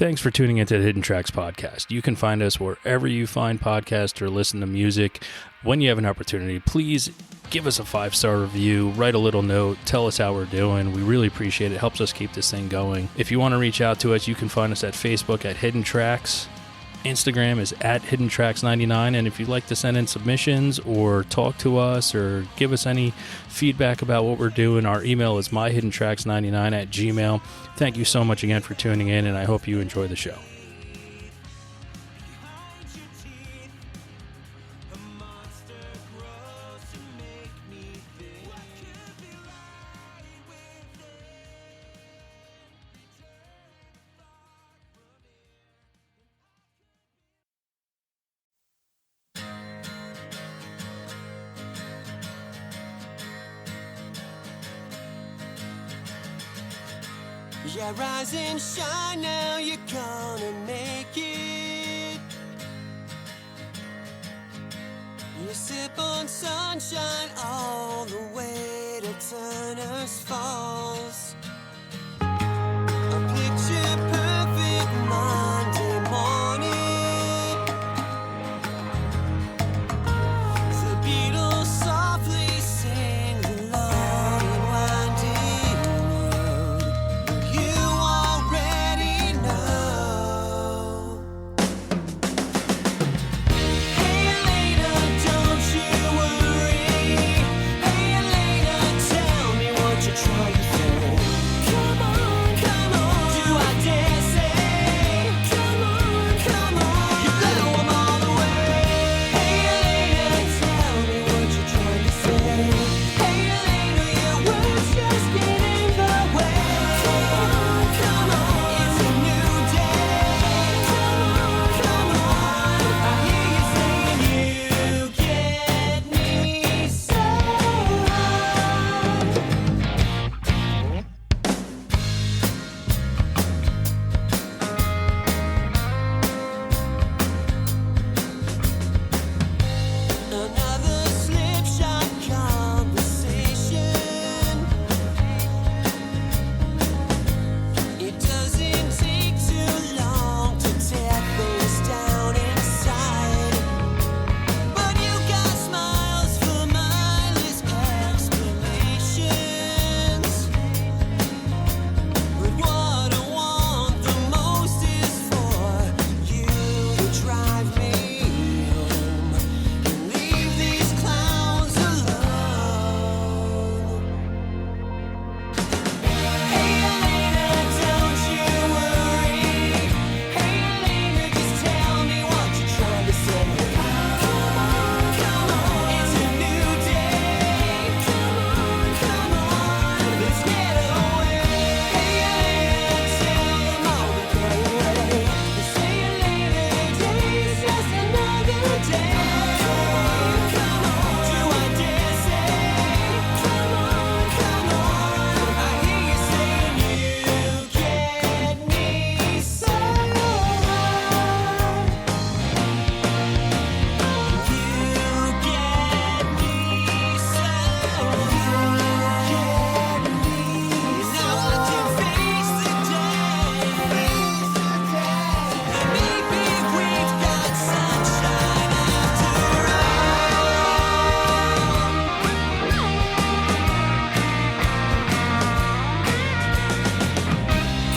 Thanks for tuning into the Hidden Tracks podcast. You can find us wherever you find podcasts or listen to music. When you have an opportunity, please give us a 5-star review, write a little note, tell us how we're doing. We really appreciate it. It helps us keep this thing going. If you want to reach out to us, you can find us at Facebook at Hidden Tracks. Instagram is at HiddenTracks99, and if you'd like to send in submissions or talk to us or give us any feedback about what we're doing, our email is myhiddentracks99@gmail.com. Thank you so much again for tuning in, and I hope you enjoy the show. Yeah, rise and shine now, you're gonna make it. You sip on sunshine all the way to Turner's Falls. A picture perfect Monday morning. The Beatles softly sing the long and winding road. You already know. Hey Elena, don't you worry. Hey Elena, tell me what you're trying to say. Come on, come on. Do I dare say? Come on, come on. You blow 'em all away. Hey Elena, tell me what you're trying to say. Hey Elena, your words just get in the way. Come on, come on. It's a new day. Come on, come on. I hear you saying you get me so high. Another slipshod conversation. It doesn't take too long to tear things down inside. But you got smiles for mindless explanations. But what I want the most is for you to drive me home and leave these clowns alone. Hey Elena, don't you worry. Hey Elena, just tell me what you're trying to say. Come on, come on. It's a new day. Come on, come on. Let's get away. Hey Elena, tell them all to get away. They say Elena, today's just another day. Come on, come on. Do I dare say? Come on, come on. I hear you saying you get me so high. You get me so high. Now I can face the day. Maybe we've got sunshine after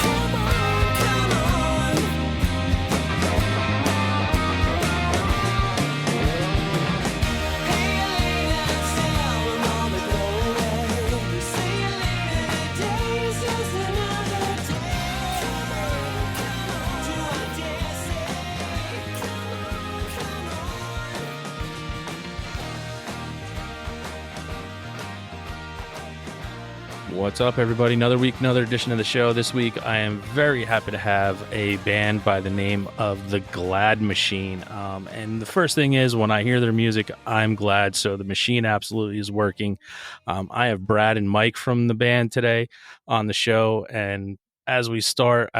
Come on, come on. Hey Elena, tell them all to go away. Say Elena, today's just another day. Come on, come on. Do I dare say? Come on, come on. What's up, everybody? Another week, another edition of the show. This week, I am very happy to have a band by the name of the GLAD Machine. And the first thing is, when I hear their music, I'm glad. So the machine absolutely is working. I have Brad and Mike from the band today on the show. And as we start,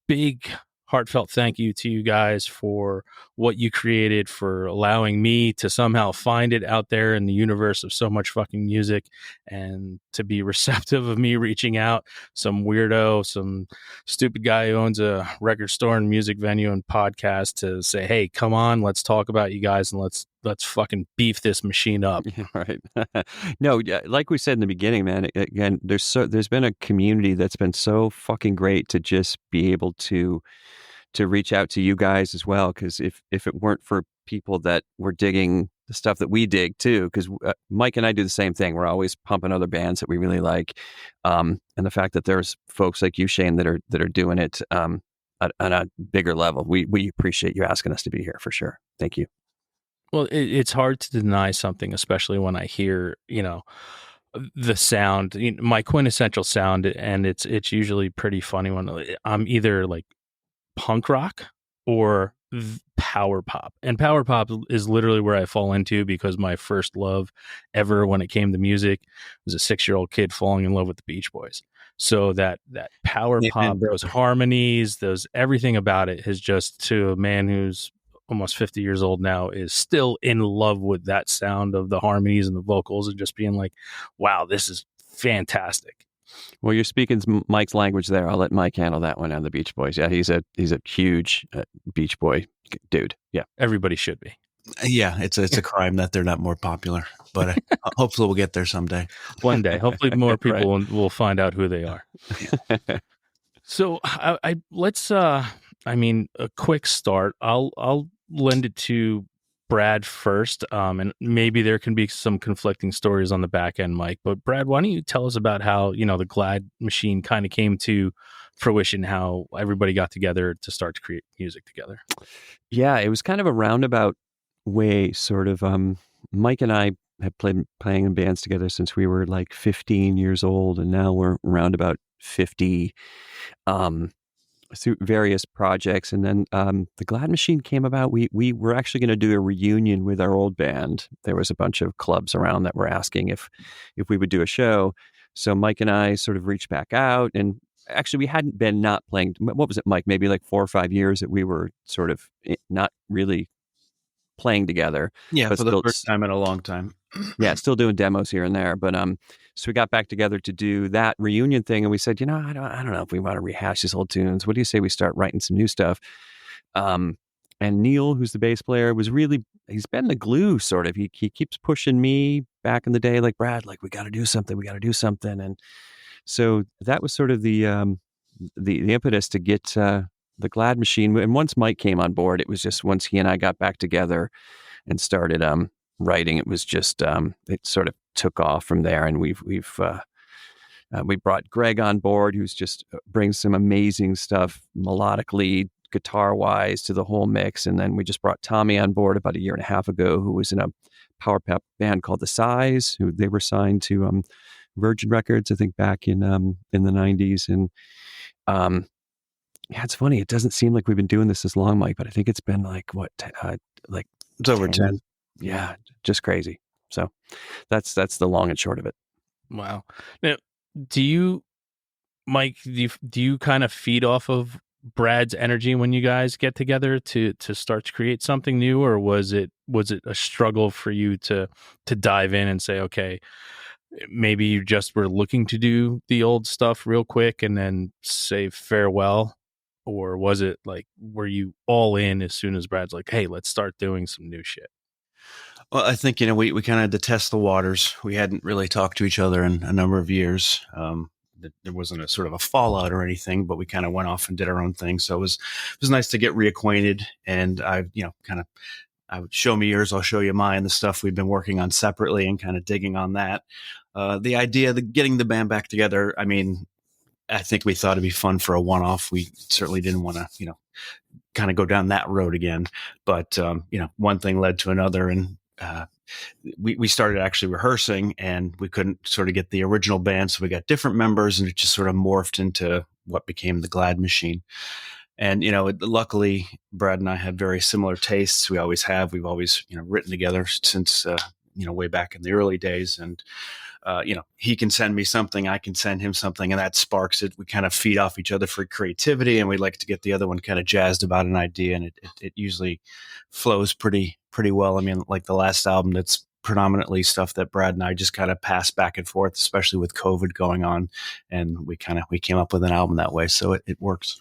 big heartfelt thank you to you guys for what you created, for allowing me to somehow find it out there in the universe of so much fucking music, and to be receptive of me reaching out, some weirdo, some stupid guy who owns a record store and music venue and podcast, to say, hey, come on, let's talk about you guys, and let's fucking beef this machine up. Right. No, yeah, like we said in the beginning, man, again, there's been a community that's been so fucking great to just be able to reach out to you guys as well. Because if it weren't for people that were digging the stuff that we dig too, because Mike and I do the same thing. We're always pumping other bands that we really like, and the fact that there's folks like you, Shane, that are doing it on a bigger level. We appreciate you asking us to be here for sure. Thank you. Well, it's hard to deny something, especially when I hear, the sound, my quintessential sound, and it's usually pretty funny when I'm either like punk rock or power pop. And power pop is literally where I fall into, because my first love ever when it came to music was a 6-year-old kid falling in love with the Beach Boys. So that power pop, those harmonies, everything about it has just, to a man who's almost 50 years old now, is still in love with that sound of the harmonies and the vocals, and just being like, wow, this is fantastic. Well, you're speaking Mike's language there. I'll let Mike handle that one on the Beach Boys. Yeah, he's a huge Beach Boy dude. Yeah, everybody should be. Yeah, it's a crime that they're not more popular, but hopefully we'll get there someday. One day, hopefully more people will find out who they are. So let's a quick start. I'll lend it to Brad first, and maybe there can be some conflicting stories on the back end, Mike. But Brad, why don't you tell us about how the GLAD machine kind of came to fruition, how everybody got together to start to create music together? Yeah, it was kind of a roundabout way, sort of. Mike and I have playing in bands together since we were like 15 years old, and now we're around about 50. Through various projects, and then the GLAD machine came about. We were actually going to do a reunion with our old band. There was a bunch of clubs around that were asking if we would do a show. So Mike and I sort of reached back out, and actually we hadn't been not playing. What was it, Mike? Maybe like 4 or 5 years that we were sort of not really playing together. Yeah, but for the first time in a long time. Yeah, still doing demos here and there, but so we got back together to do that reunion thing, and we said, I don't know if we want to rehash these old tunes. What do you say we start writing some new stuff? And Neal, who's the bass player, he's been the glue, sort of. He keeps pushing me back in the day, like, Brad, like, we got to do something. And so that was sort of the impetus to get the GLAD machine. And once Mike came on board, it was just, once he and I got back together and started writing, it was just it sort of took off from there. And we brought Greg on board, who's just brings some amazing stuff melodically, guitar wise, to the whole mix. And then we just brought Tommy on board about 1.5 years ago, who was in a power pop band called The Size, who they were signed to Virgin Records, I think, back in the 90s. And yeah, it's funny, it doesn't seem like we've been doing this as long, Mike, but I think it's been like It's over 10. Yeah, just crazy. So that's the long and short of it. Wow. Now, Mike, do you kind of feed off of Brad's energy when you guys get together to start to create something new, or was it a struggle for you to dive in and say, okay, maybe you just were looking to do the old stuff real quick and then say farewell? Or was it like, were you all in as soon as Brad's like, hey, let's start doing some new shit? Well, I think, we kind of had to test the waters. We hadn't really talked to each other in a number of years. There wasn't a sort of a fallout or anything, but we kind of went off and did our own thing. So it was nice to get reacquainted. And I would show me yours, I'll show you mine, the stuff we've been working on separately, and kind of digging on that. The idea of getting the band back together, I think we thought it'd be fun for a one-off. We certainly didn't want to, kind of go down that road again. But, one thing led to another, and we started actually rehearsing, and we couldn't sort of get the original band. So we got different members, and it just sort of morphed into what became the GLAD machine. And, luckily, Brad and I had very similar tastes. We always have. We've always, written together since, way back in the early days. And he can send me something, I can send him something, and that sparks it. We kind of feed off each other for creativity, and we like to get the other one kind of jazzed about an idea, and it usually flows pretty well. I mean, like the last album, that's predominantly stuff that Brad and I just kind of pass back and forth, especially with COVID going on, and we came up with an album that way, so it works.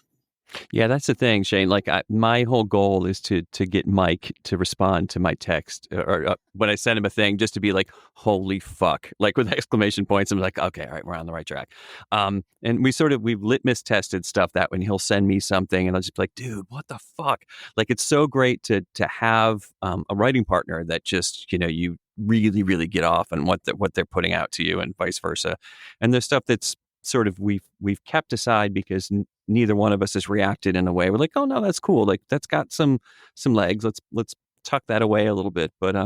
Yeah, that's the thing, Shane. Like my whole goal is to get Mike to respond to my text or when I send him a thing, just to be like, "Holy fuck!" Like with exclamation points. I'm like, "Okay, all right, we're on the right track." And we've litmus tested stuff that when he'll send me something, and I'll just be like, "Dude, what the fuck?" Like it's so great to have a writing partner that just you really really get off on what they're putting out to you, and vice versa. And there's stuff that's sort of we've kept aside because neither one of us has reacted in a way we're like, oh no, that's cool, like that's got some legs, let's tuck that away a little bit. But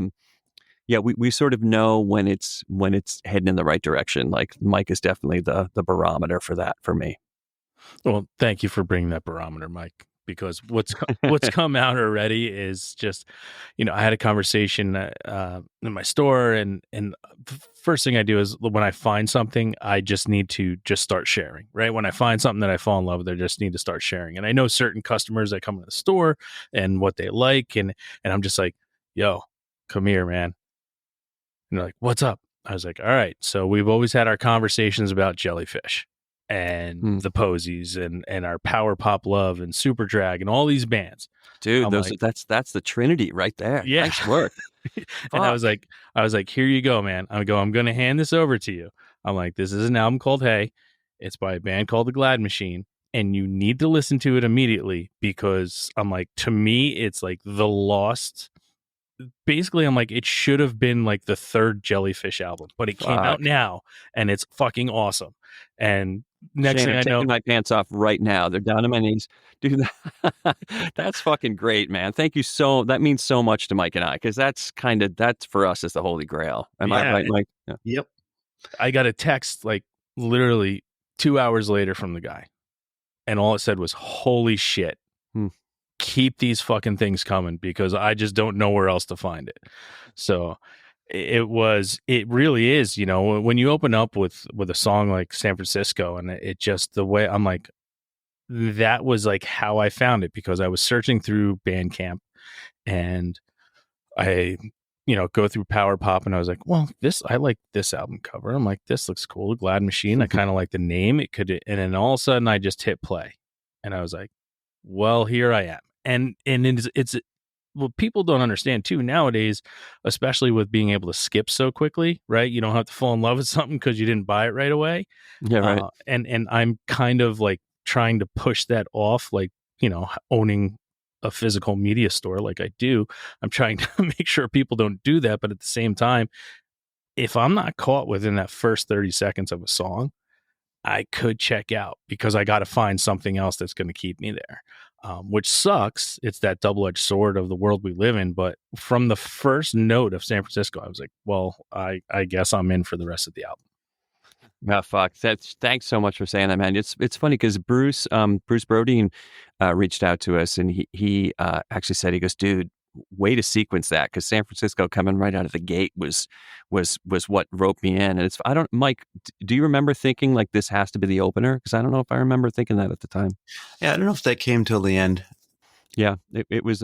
yeah, we sort of know when it's heading in the right direction. Like Mike is definitely the barometer for that for me. Well, thank you for bringing that barometer, Mike, because what's come out already is just, I had a conversation in my store, and the first thing I do is when I find something, I just need to just start sharing, right? When I find something that I fall in love with, I just need to start sharing. And I know certain customers that come to the store and what they like, and I'm just like, yo, come here, man. And they're like, what's up? I was like, all right. So we've always had our conversations about Jellyfish and the Posies and our power pop love and Superdrag and all these bands. Dude, that's the Trinity right there. Yeah. Nice work. And I was like, here you go, man. I'm going to hand this over to you. I'm like, this is an album called Hey. It's by a band called the GLAD Machine, and you need to listen to it immediately, because I'm like, to me, it's like the lost. Basically, I'm like, it should have been like the third Jellyfish album, but it came out now, and it's fucking awesome. And next Shane, thing I'm I know, taking my pants off right now. They're down to my knees. Dude, that's fucking great, man. Thank you that means so much to Mike and I, because that's for us is the holy grail. Am I right, Mike? Yeah. Yep. I got a text like literally 2 hours later from the guy, and all it said was, holy shit. Keep these fucking things coming, because I just don't know where else to find it. So it really is, when you open up with a song like San Francisco, and it just, the way I'm like, that was like how I found it, because I was searching through Bandcamp, and I, go through Power Pop, and I was like, well, I like this album cover. I'm like, this looks cool. GLAD Machine. I kind of like the name. And then all of a sudden I just hit play, and I was like, well, here I am. And it's what people don't understand too nowadays, especially with being able to skip so quickly, right? You don't have to fall in love with something because you didn't buy it right away. Yeah, right. And I'm kind of like trying to push that off, like, owning a physical media store like I do. I'm trying to make sure people don't do that. But at the same time, if I'm not caught within that first 30 seconds of a song, I could check out, because I got to find something else that's going to keep me there, which sucks. It's that double-edged sword of the world we live in. But from the first note of San Francisco, I was like, well, I guess I'm in for the rest of the album. Oh, fuck. Thanks so much for saying that, man. It's funny because Bruce Brodeen reached out to us, and he actually said, he goes, dude, way to sequence that, because San Francisco coming right out of the gate was what roped me in. And Mike, do you remember thinking like this has to be the opener? Because I don't know if I remember thinking that at the time. Yeah, I don't know if that came till the end. Yeah, it was.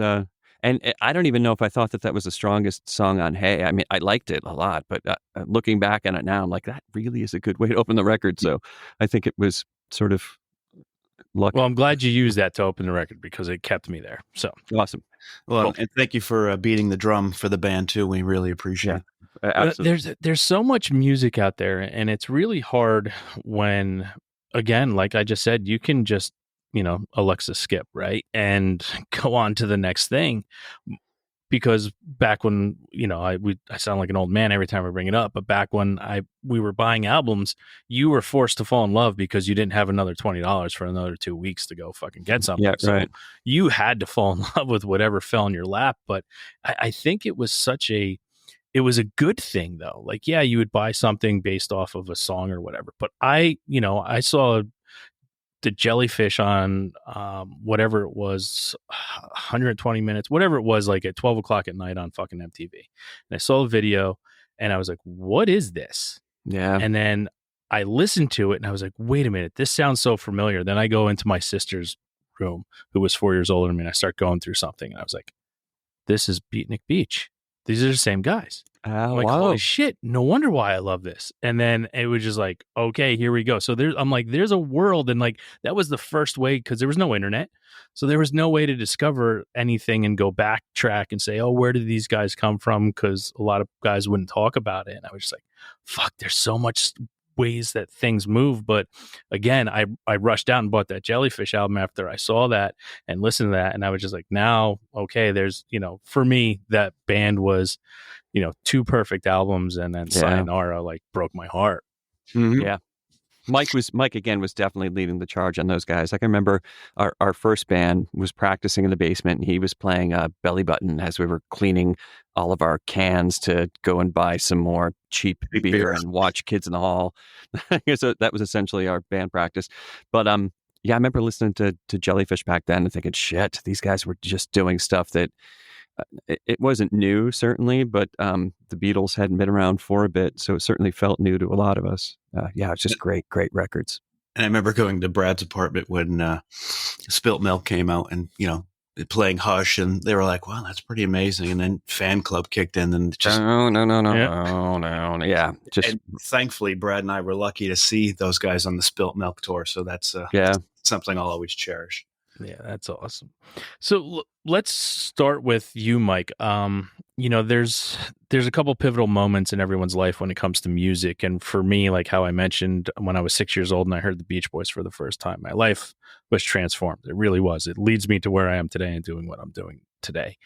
And I don't even know if I thought that was the strongest song on Hey. I mean, I liked it a lot, but looking back on it now, I'm like, that really is a good way to open the record. So I think it was sort of lucky. Well, I'm glad you used that to open the record, because it kept me there. So awesome. Well, Cool. and thank you for beating the drum for the band too. We really appreciate it. Absolutely. There's so much music out there, and it's really hard when, again, like I just said, you can just, Alexa skip, right, and go on to the next thing. Because back when, I sound like an old man every time I bring it up, but back when we were buying albums, you were forced to fall in love because you didn't have another $20 for another 2 weeks to go fucking get something. Yeah, so right. You had to fall in love with whatever fell in your lap. But I think it was it was a good thing though. Like, yeah, you would buy something based off of a song or whatever. But I saw the Jellyfish on whatever it was, 120 minutes, whatever it was, like at 12 o'clock at night on fucking MTV. And I saw a video, and I was like, what is this? Yeah. And then I listened to it and I was like, wait a minute, this sounds so familiar. Then I go into my sister's room, who was 4 years older than me, and I start going through something. And I was like, this is Beatnik Beach. These are the same guys. I'm like, wow. holy shit, no wonder why I love this. And then it was just like, okay, here we go. So I'm like, there's a world. And like, that was the first way, because there was no internet. So there was no way to discover anything and go backtrack and say, oh, where did these guys come from? Because a lot of guys wouldn't talk about it. And I was just like, fuck, there's so much ways that things move. But again, I rushed out and bought that Jellyfish album after I saw that and listened to that. And I was just like, now, okay, there's, for me, that band was, two perfect albums, and then Sayonara like broke my heart. Mm-hmm. Yeah. Mike again was definitely leading the charge on those guys. Like I remember our first band was practicing in the basement, and he was playing Belly Button as we were cleaning all of our cans to go and buy some more cheap beer and watch Kids in the Hall. So that was essentially our band practice. But yeah, I remember listening to Jellyfish back then and thinking, shit, these guys were just doing stuff that it wasn't new, certainly, but the Beatles hadn't been around for a bit, so it certainly felt new to a lot of us. Yeah, it's just great records. And I remember going to Brad's apartment when Spilt Milk came out, and playing Hush, and they were like, "Wow, that's pretty amazing." And then Fan Club kicked in, and just no, yeah. Just and thankfully, Brad and I were lucky to see those guys on the Spilt Milk tour, so that's something I'll always cherish. Yeah, that's awesome. So let's start with you, Mike. There's a couple pivotal moments in everyone's life when it comes to music. And for me, like how I mentioned, when I was 6 years old and I heard the Beach Boys for the first time, my life was transformed. It really was. It leads me to where I am today and doing what I'm doing today.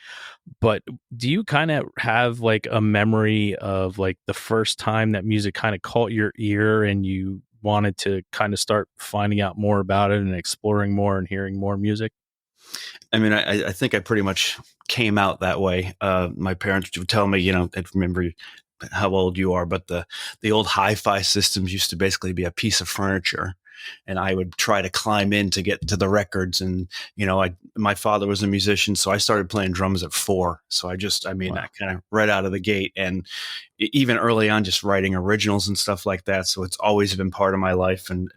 But do you kind of have like a memory of like the first time that music kind of caught your ear and you wanted to kind of start finding out more about it and exploring more and hearing more music? I mean, I think I pretty much came out that way. My parents would tell me, I remember how old you are, but the old hi-fi systems used to basically be a piece of furniture. And I would try to climb in to get to the records. And, my father was a musician, so I started playing drums at 4. So I kind of right out of the gate, and even early on, just writing originals and stuff like that. So it's always been part of my life, and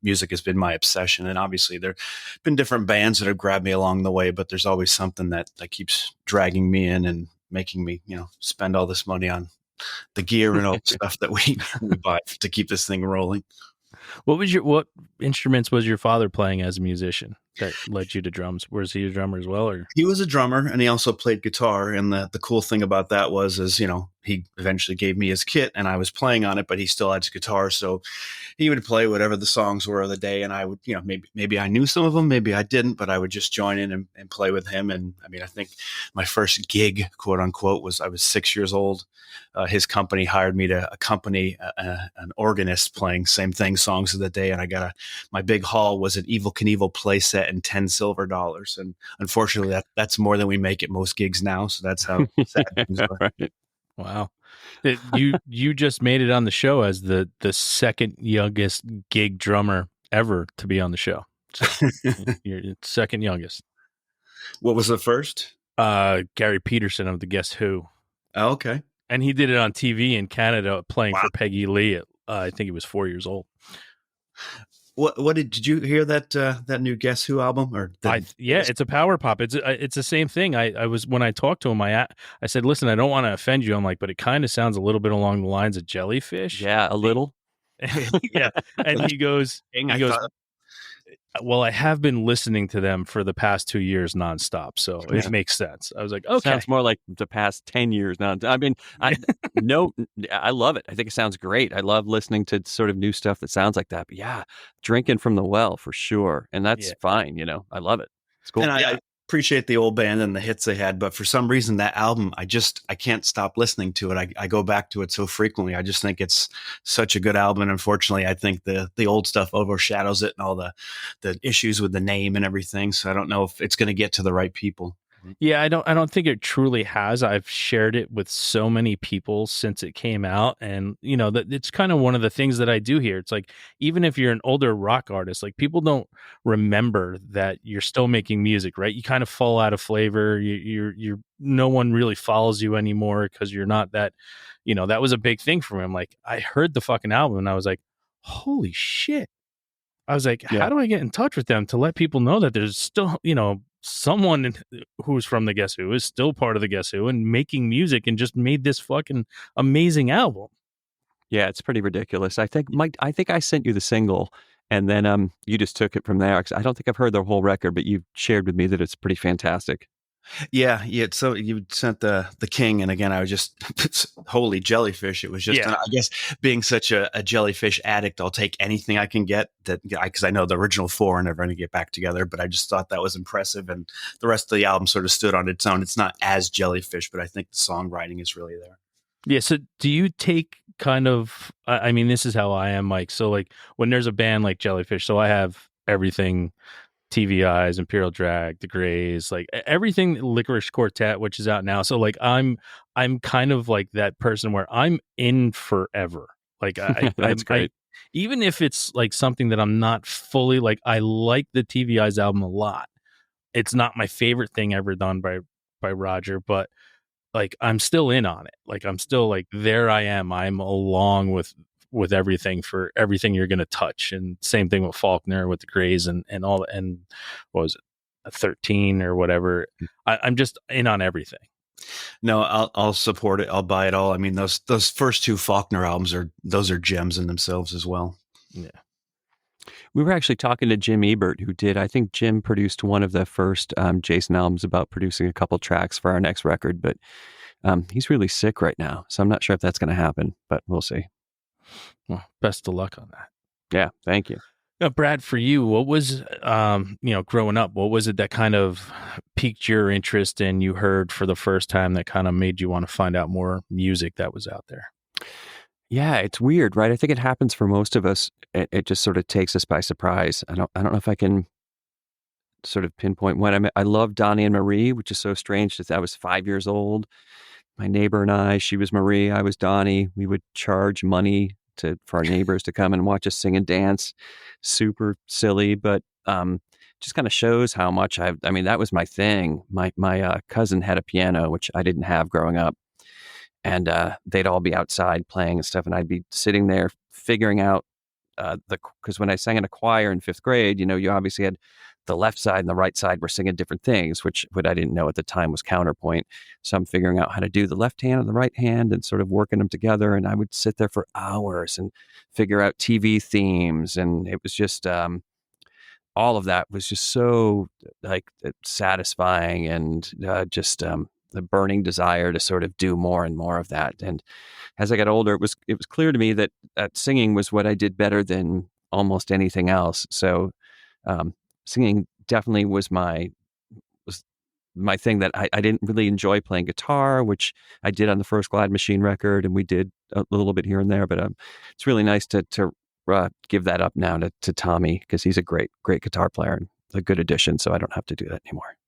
music has been my obsession. And obviously there've been different bands that have grabbed me along the way, but there's always something that keeps dragging me in and making me, spend all this money on the gear and all the stuff that we buy to keep this thing rolling. What instruments was your father playing as a musician that led you to drums? Was he a drummer as well, or? He was a drummer, and he also played guitar. And the cool thing about that was he eventually gave me his kit, and I was playing on it, but he still had his guitar. So he would play whatever the songs were of the day, and I would, maybe I knew some of them, maybe I didn't, but I would just join in and play with him. And I mean, I think my first gig, quote unquote, was I was 6 years old. His company hired me to accompany an organist playing same thing, songs of the day, and I got my big haul was an Evel Knievel play set and $10 silver. And unfortunately, that's more than we make at most gigs now. So that's how sad things are. Right. Wow. You just made it on the show as the second youngest gig drummer ever to be on the show. So you're second youngest. What was the first? Gary Peterson of the Guess Who. Oh, okay. And he did it on TV in Canada playing for Peggy Lee at, I think he was 4 years old. What did you hear that new Guess Who album? It's a power pop. It's the same thing. I was, when I talked to him, I said, listen, I don't want to offend you. I'm like, but it kind of sounds a little bit along the lines of Jellyfish. Yeah, a little. Yeah. And he goes, well, I have been listening to them for the past 2 years nonstop, so it makes sense. I was like, okay. Sounds more like the past 10 years now. I mean, I love it. I think it sounds great. I love listening to sort of new stuff that sounds like that. But yeah, drinking from the well for sure. And that's fine. I love it. It's cool. And I appreciate the old band and the hits they had, but for some reason that album, I can't stop listening to it. I go back to it so frequently. I just think it's such a good album. And unfortunately, I think the old stuff overshadows it and all the issues with the name and everything. So I don't know if it's going to get to the right people. Yeah, I don't think it truly has. I've shared it with so many people since it came out, and that it's kind of one of the things that I do here. It's like, even if you're an older rock artist, like, people don't remember that you're still making music, right? You kind of fall out of flavor. You're no one really follows you anymore because you're not that. That was a big thing for me. I'm like, I heard the fucking album and I was like, holy shit. I was like, Yeah. how do I get in touch with them to let people know that there's still, someone who's from the Guess Who is still part of the Guess Who and making music and just made this fucking amazing album. Yeah, it's pretty ridiculous. I think I sent you the single, and then you just took it from there. 'Cause I don't think I've heard the whole record, but you've shared with me that it's pretty fantastic. Yeah. So you sent the King, and again, I was just holy Jellyfish. It was just, Yeah. and I guess being such a Jellyfish addict, I'll take anything I can get. That because I know the original four are never going to get back together, but I just thought that was impressive, and the rest of the album sort of stood on its own. It's not as Jellyfish, but I think the songwriting is really there. Yeah. So do you take kind of, I mean, this is how I am, Mike. So, like, when there's a band like Jellyfish, so I have everything, TVI's, Imperial Drag, The Greys, like everything, Licorice Quartet, which is out now. So, like, I'm kind of like that person where I'm in forever. Like, That's great. even if it's like something that I'm not fully like, I like the TVI's album a lot. It's not my favorite thing ever done by Roger, but like, I'm still in on it. Like, I'm still like, there I am. I'm along with everything for everything you're going to touch. And same thing with Faulkner, with the Greys and all, and what was it, a 13 or whatever. I'm just in on everything. No, I'll support it. I'll buy it all. I mean, those first two Faulkner albums are gems in themselves as well. Yeah. We were actually talking to Jim Ebert, who did, I think Jim produced one of the first Jason albums, about producing a couple tracks for our next record, but he's really sick right now. So I'm not sure if that's going to happen, but we'll see. Well, best of luck on that. Yeah, thank you. Now, Brad, for you, what was, growing up, what was it that kind of piqued your interest and you heard for the first time that kind of made you want to find out more music that was out there? Yeah, it's weird, right? I think it happens for most of us. It just sort of takes us by surprise. I don't know if I can sort of pinpoint when. I love Donnie and Marie, which is so strange that I was 5 years old. My neighbor and I, she was Marie, I was Donnie. We would charge money for our neighbors to come and watch us sing and dance. Super silly, but just kind of shows how much that was my thing. My cousin had a piano, which I didn't have growing up. And they'd all be outside playing and stuff, and I'd be sitting there figuring out because when I sang in a choir in 5th grade, you obviously had the left side and the right side were singing different things, which what I didn't know at the time was counterpoint. So I'm figuring out how to do the left hand and the right hand and sort of working them together. And I would sit there for hours and figure out TV themes, and it was just all of that was just so like satisfying, and just the burning desire to sort of do more and more of that. And as I got older, it was clear to me that singing was what I did better than almost anything else. So singing definitely was my thing. That I didn't really enjoy playing guitar, which I did on the first GLAD Machine record, and we did a little bit here and there. But it's really nice to give that up now to Tommy, because he's a great guitar player and a good addition. So I don't have to do that anymore.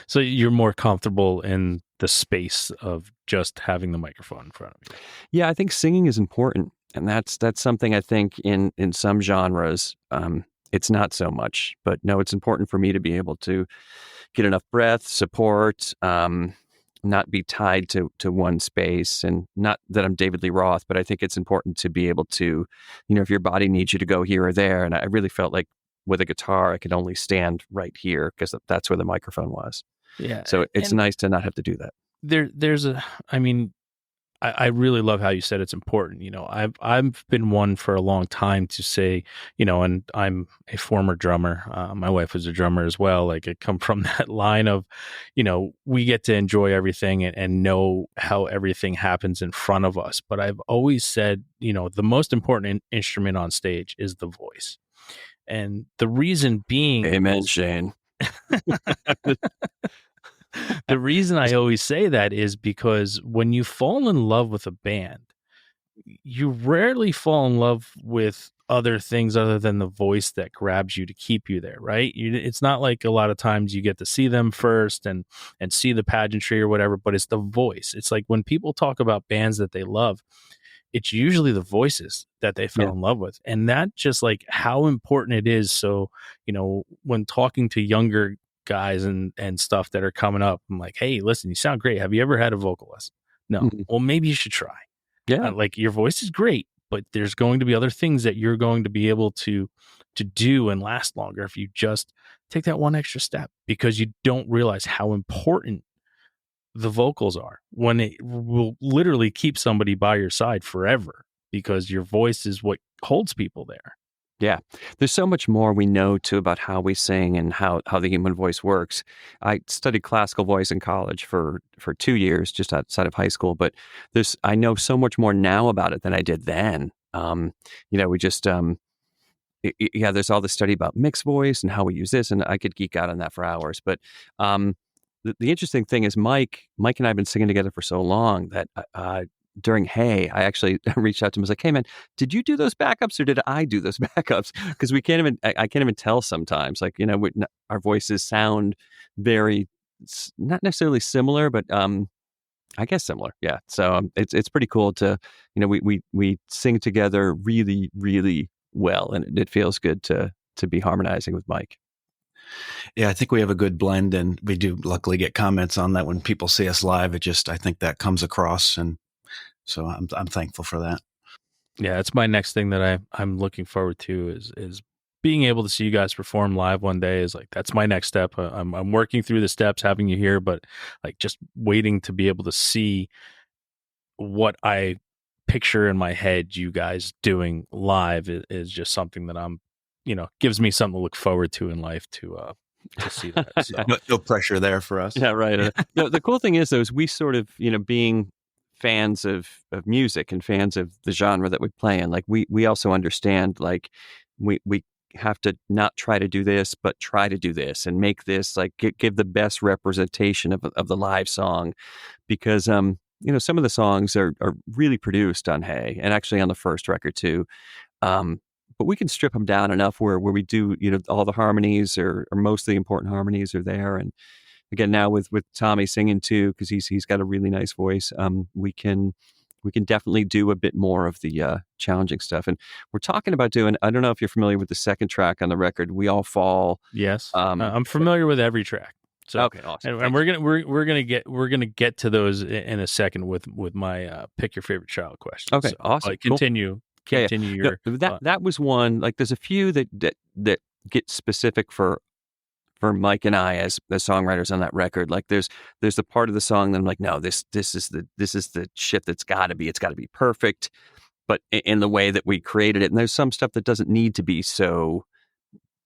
So you're more comfortable in the space of just having the microphone in front of you. Yeah, I think singing is important, and that's something I think in some genres it's not so much. But no, it's important for me to be able to get enough breath, support, not be tied to one space. And not that I'm David Lee Roth, but I think it's important to be able to, if your body needs you to go here or there. And I really felt like with a guitar, I could only stand right here because that's where the microphone was. Yeah. So it's nice to not have to do that. I really love how you said it's important. I've been one for a long time to say, and I'm a former drummer. My wife was a drummer as well. Like, I come from that line of, we get to enjoy everything and know how everything happens in front of us. But I've always said, the most important instrument on stage is the voice. And the reason being, Amen, Shane. the reason I always say that is because when you fall in love with a band, you rarely fall in love with other things other than the voice that grabs you to keep you there, right? It's not like a lot of times you get to see them first and see the pageantry or whatever, but it's the voice. It's like when people talk about bands that they love, it's usually the voices that they fell in love with. And that just like how important it is. So, when talking to younger guys and stuff that are coming up, I'm like, hey, listen, you sound great. Have you ever had a vocalist? No. Mhm. Well, maybe you should try. Yeah. Like your voice is great, but there's going to be other things that you're going to be able to do and last longer if you just take that one extra step, because you don't realize how important the vocals are when it will literally keep somebody by your side forever, because your voice is what holds people there. Yeah. There's so much more we know too about how we sing and how the human voice works. I studied classical voice in college for 2 years, just outside of high school, but I know so much more now about it than I did then. We just, there's all this study about mixed voice and how we use this, and I could geek out on that for hours. But the interesting thing is Mike and I have been singing together for so long that during Hey, I actually reached out to him. I was like, hey man, did you do those backups or did I do those backups? Because I can't even tell sometimes. Like, our voices sound very, not necessarily similar, but I guess similar. Yeah. So it's pretty cool to, we sing together really, really well, and it feels good to be harmonizing with Mike. Yeah, I think we have a good blend, and we do luckily get comments on that when people see us live. I think that comes across, and so I'm thankful for that. Yeah, it's my next thing that I'm looking forward to is being able to see you guys perform live one day. Is like, that's my next step. I'm working through the steps, having you here, but like just waiting to be able to see what I picture in my head you guys doing live is just something that I'm, gives me something to look forward to in life to see that. So. No pressure there for us. Yeah, right. The cool thing is, though, is we sort of, being fans of music and fans of the genre that we play in, like we also understand, like we have to not try to do this, but try to do this and make this like give the best representation of the live song, because some of the songs are really produced on Hey, and actually on the first record too. But we can strip them down enough where we do, all the harmonies or most of the important harmonies are there. And again, now with Tommy singing too, because he's got a really nice voice, we can definitely do a bit more of the challenging stuff. And we're talking about doing, I don't know if you're familiar with the second track on the record, We All Fall. Yes, I'm familiar with every track. So okay, awesome. And we're gonna get to those in a second with my pick your favorite child question. Okay, so, awesome. Continue your that was one. Like, there's a few that get specific for Mike and I as songwriters on that record. Like, there's the part of the song that I'm like, no, this is the shit that's got to be. It's got to be perfect, but in the way that we created it. And there's some stuff that doesn't need to be so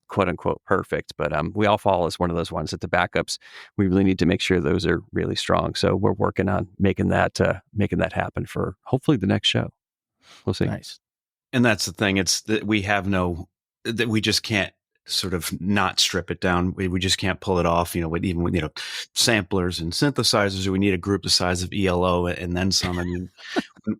quote unquote perfect. But We All Fall is one of those ones that the backups, we really need to make sure those are really strong. So we're working on making that happen for hopefully the next show. We'll see. Nice. And that's the thing. It's that we just can't sort of not strip it down. We just can't pull it off, with samplers and synthesizers. We need a group the size of ELO and then some. I mean,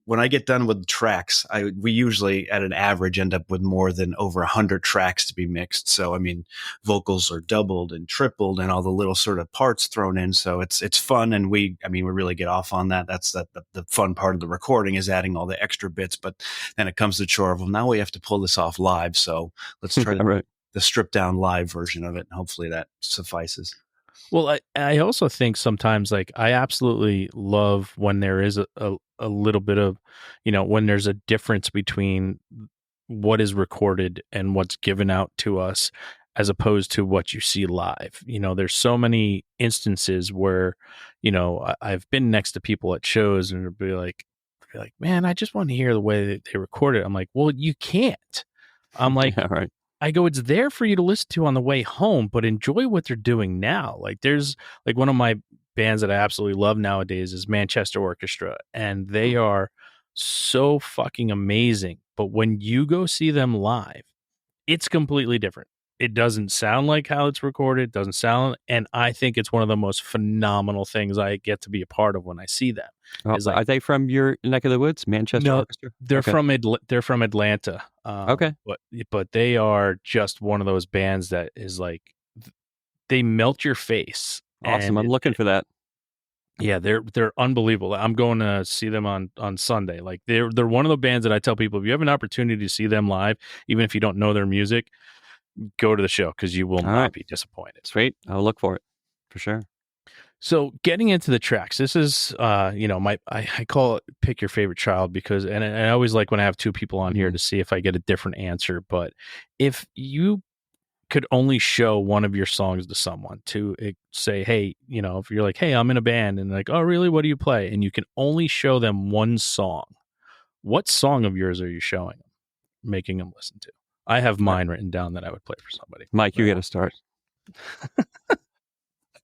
when I get done with tracks, we usually at an average end up with more than over 100 tracks to be mixed. So, I mean, vocals are doubled and tripled and all the little sort of parts thrown in. So it's fun. And we really get off on that. That's the fun part of the recording, is adding all the extra bits. But then it comes to chore of, well, now we have to pull this off live. So let's try to the stripped down live version of it. And hopefully that suffices. Well, I also think sometimes, like, I absolutely love when there is a little bit of, when there's a difference between what is recorded and what's given out to us, as opposed to what you see live. There's so many instances where, I've been next to people at shows and it'll be like, man, I just want to hear the way that they record it. I'm like, well, you can't. I'm like, yeah, right. I go, it's there for you to listen to on the way home, but enjoy what they're doing now. Like, there's like one of my bands that I absolutely love nowadays is Manchester Orchestra, and they are so fucking amazing. But when you go see them live, it's completely different. it doesn't sound like how it's recorded. It doesn't sound, and I think it's one of the most phenomenal things I get to be a part of when I see them. Oh, Is like, are they from your neck of the woods, Manchester No, Orchestra? they're Okay. they're from Atlanta. Okay. But they are just one of those bands that is like they melt your face. Awesome. And I'm looking for that. yeah, they're unbelievable. I'm going to see them on Sunday. Like they're one of the bands that I tell people, if you have an opportunity to see them live, even if you don't know their music, go to the show because you will All not right. be disappointed. Sweet. I'll look for it for sure. So getting into the tracks, this is, I call it pick your favorite child because, and I always like when I have two people on here to see if I get a different answer. But if you could only show one of your songs to someone to say, hey, if you're like, hey, I'm in a band and like, oh, really? What do you play? And you can only show them one song. What song of yours are you showing them, making them listen to? I have mine written down that I would play for somebody. Mike, you got to start.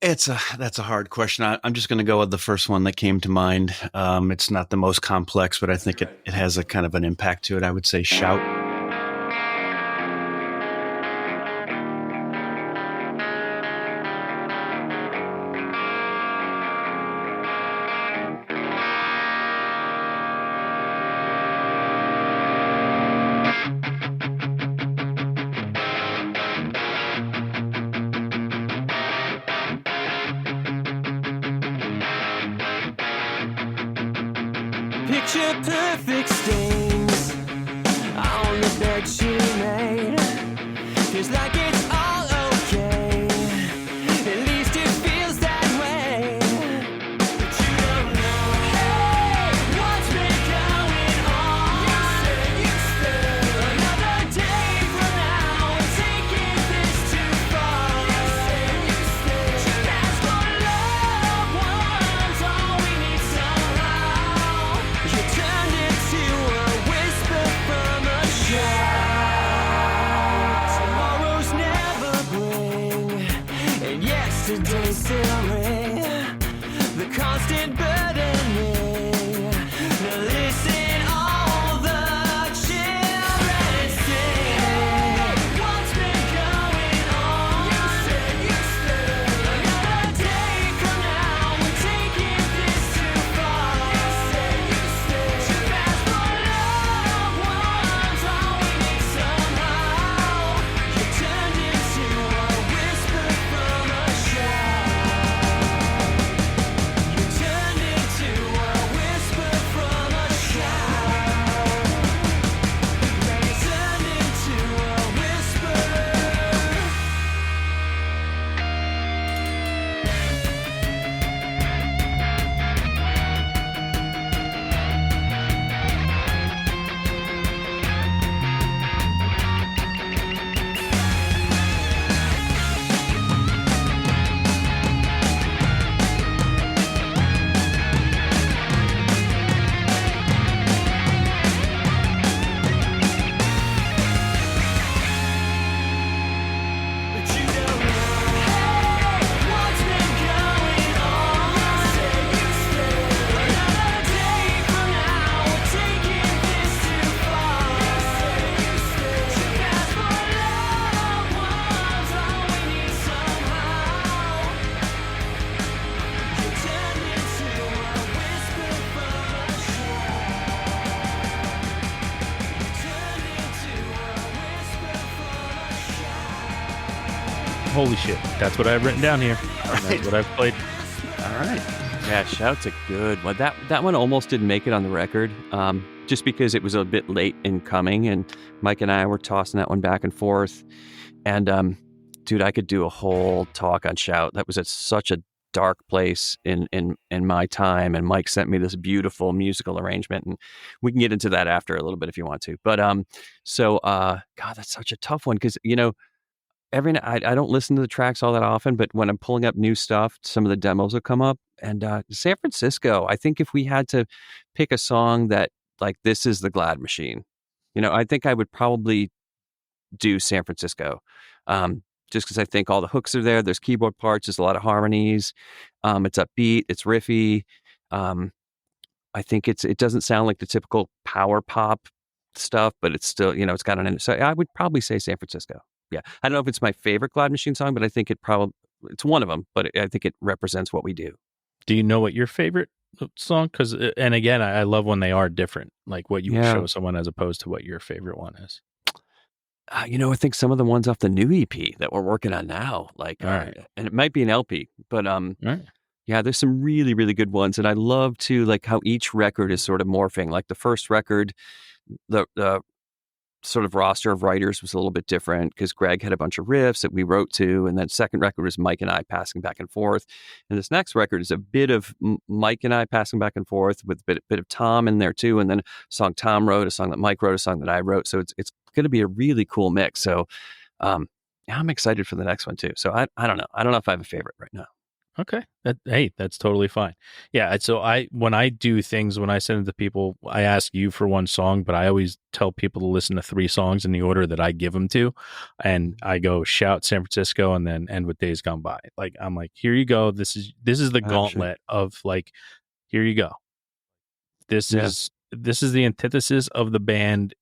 That's a hard question. I'm just going to go with the first one that came to mind. It's not the most complex, but I think it has a kind of an impact to it. I would say Shout. Picture perfect stains on the bed she made. Feels like it's all okay. At least it feels that way. But you don't know, hey, what's been going on. You said another day from now, we're taking this too far. You said that's for loved ones, all we need somehow. You turned into a whisper from a shout. Tomorrow's never bring, and yesterday's still ring. The constant burdening. Now listen, all the children sing. What's been going on? You said another day from now, we're taking this too far. Too fast for loved ones, all we need somehow. You turned into a whisper from a shout. You turned into a whisper from a shout. You turned into a whisper. But you don't know, hey, what's been going on. You said another day from now, we're taking this too far. Too fast for loved ones, all we need somehow. You turned into a whisper from a shout. You turned into a whisper from a shout. Holy shit. That's what I have written down here. That's what I've played. All right. Yeah, Shout's a good one. That one almost didn't make it on the record, just because it was a bit late in coming, and Mike and I were tossing that one back and forth. And dude, I could do a whole talk on Shout. That was at such a dark place in my time, and Mike sent me this beautiful musical arrangement, and we can get into that after a little bit if you want to. But God, that's such a tough one because every night I don't listen to the tracks all that often, but when I'm pulling up new stuff, some of the demos will come up. And San Francisco, I think if we had to pick a song that like this is the GLAD machine, I think I would probably do San Francisco. Just because I think all the hooks are there. There's keyboard parts. There's a lot of harmonies. It's upbeat. It's riffy. I think it doesn't sound like the typical power pop stuff, but it's still, it's got an. So I would probably say San Francisco. yeah, I don't know if it's my favorite Glad Machine song, but I think it's one of them. But I think it represents what we do. Do you know what your favorite song? Because, and again, I love when they are different, like what you would Yeah. show someone as opposed to what your favorite one is. I think some of the ones off the new EP that we're working on now, like, All right. and it might be an LP, but All right. yeah, there's some really, really good ones. And I love to like how each record is sort of morphing. Like the first record, the sort of roster of writers was a little bit different because Greg had a bunch of riffs that we wrote to. And then second record was Mike and I passing back and forth. And this next record is a bit of Mike and I passing back and forth with a bit of Tom in there too. And then a song Tom wrote, a song that Mike wrote, a song that I wrote. So it's going to be a really cool mix. So yeah, I'm excited for the next one too. So I don't know. I don't know if I have a favorite right now. Okay. That's totally fine. Yeah. So when I do things, when I send it to people, I ask you for one song, but I always tell people to listen to 3 songs in the order that I give them to. And I go Shout, San Francisco, and then end with Days Gone By. Like, I'm like, here you go. This is the gauntlet of like, here you go. This is the antithesis of the band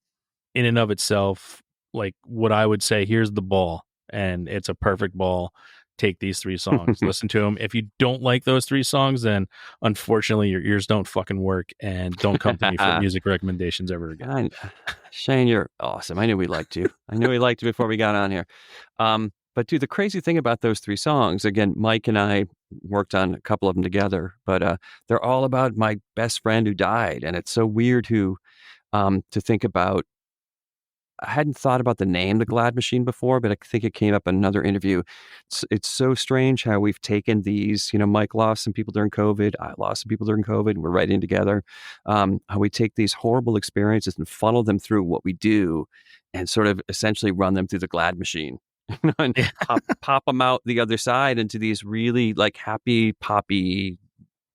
in and of itself. Like what I would say, here's the ball, and it's a perfect ball. Take these 3 songs, listen to them. If you don't like those 3 songs, then unfortunately your ears don't fucking work, and don't come to me for music recommendations ever again. Shane, you're awesome. I knew we liked you. I knew we liked you before we got on here. But dude, the crazy thing about those 3 songs, again, Mike and I worked on a couple of them together, but they're all about my best friend who died. And it's so weird to think about. I hadn't thought about the name, the Glad Machine, before, but I think it came up in another interview. It's so strange how we've taken these, Mike lost some people during COVID. I lost some people during COVID. We're writing together. How we take these horrible experiences and funnel them through what we do and sort of essentially run them through the Glad Machine and pop them out the other side into these really like happy, poppy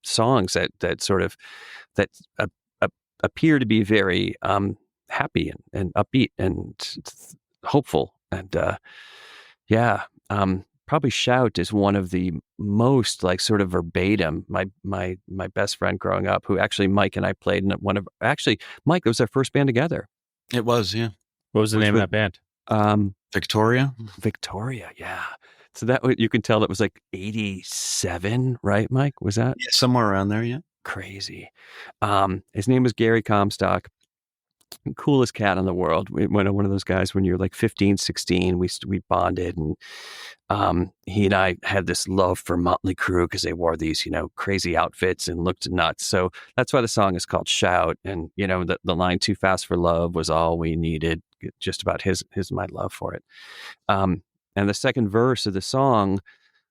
songs that sort of, that appear to be very, happy and upbeat and hopeful. And probably Shout is one of the most like sort of verbatim. My best friend growing up, who actually Mike and I played in Mike, it was our first band together. It was, yeah. What was the name of that band? Victoria. Yeah. So that you can tell it was like 87, right, Mike? Was that? Yeah, somewhere around there, yeah. Crazy. His name was Gary Comstock. Coolest cat in the world. One of those guys when you're like 15, 16, we bonded, and he and I had this love for Motley Crue because they wore these, crazy outfits and looked nuts. So that's why the song is called Shout. And, the line Too Fast for Love was all we needed, just about my love for it. And the second verse of the song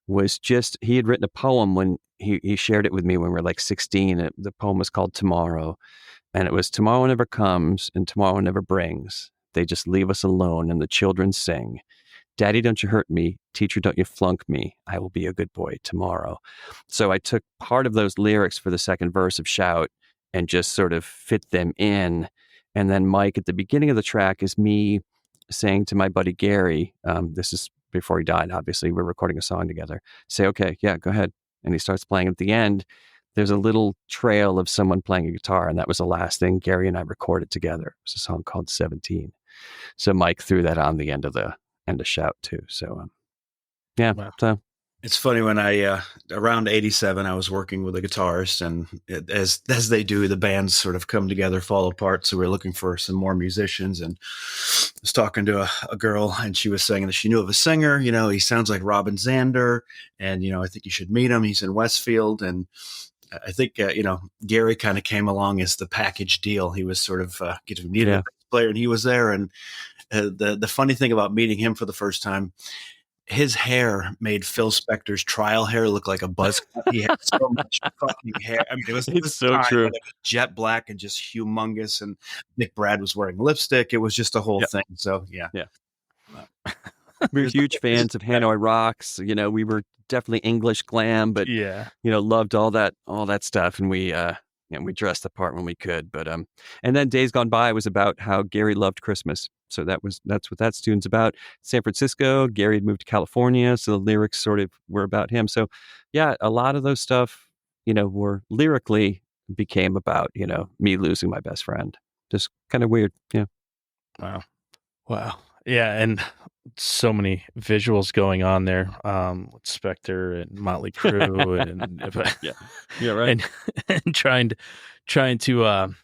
was he had written a poem when he shared it with me when we were like 16. The poem was called Tomorrow. And it was, tomorrow never comes and tomorrow never brings. They just leave us alone and the children sing. Daddy, don't you hurt me. Teacher, don't you flunk me. I will be a good boy tomorrow. So I took part of those lyrics for the second verse of Shout and just sort of fit them in. And then Mike, at the beginning of the track, is me saying to my buddy Gary, this is before he died, obviously, we're recording a song together. Say, okay, yeah, go ahead. And he starts playing at the end. There's a little trail of someone playing a guitar, and that was the last thing Gary and I recorded together. It was a song called 17. So Mike threw that on the end of Shout too. So yeah. Wow. So it's funny when I around 87, I was working with a guitarist, and as they do, the bands sort of come together, fall apart. So we were looking for some more musicians, and I was talking to a girl, and she was saying that she knew of a singer. He sounds like Robin Zander, and I think you should meet him. He's in Westfield, and I think, Gary kind of came along as the package deal. He was sort of needed a player, and he was there. And the funny thing about meeting him for the first time, his hair made Phil Spector's trial hair look like a buzz cut. He had so much fucking hair. I mean, it was so true. It was jet black and just humongous. And Nick Brad was wearing lipstick. It was just a whole thing. So, yeah. We were huge fans of Hanoi Rocks. We were definitely English glam, but loved all that stuff, and we dressed the part when we could. But and then Days Gone By was about how Gary loved Christmas, so that's what that tune's about. San Francisco, Gary had moved to California, so the lyrics sort of were about him. So yeah, a lot of those stuff, were lyrically became about me losing my best friend. Just kind of weird, yeah. Wow. Yeah, and so many visuals going on there. With Spectre and Motley Crue and Yeah, right. and trying to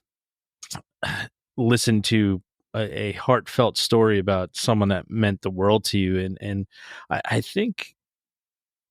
listen to a heartfelt story about someone that meant the world to you. And I think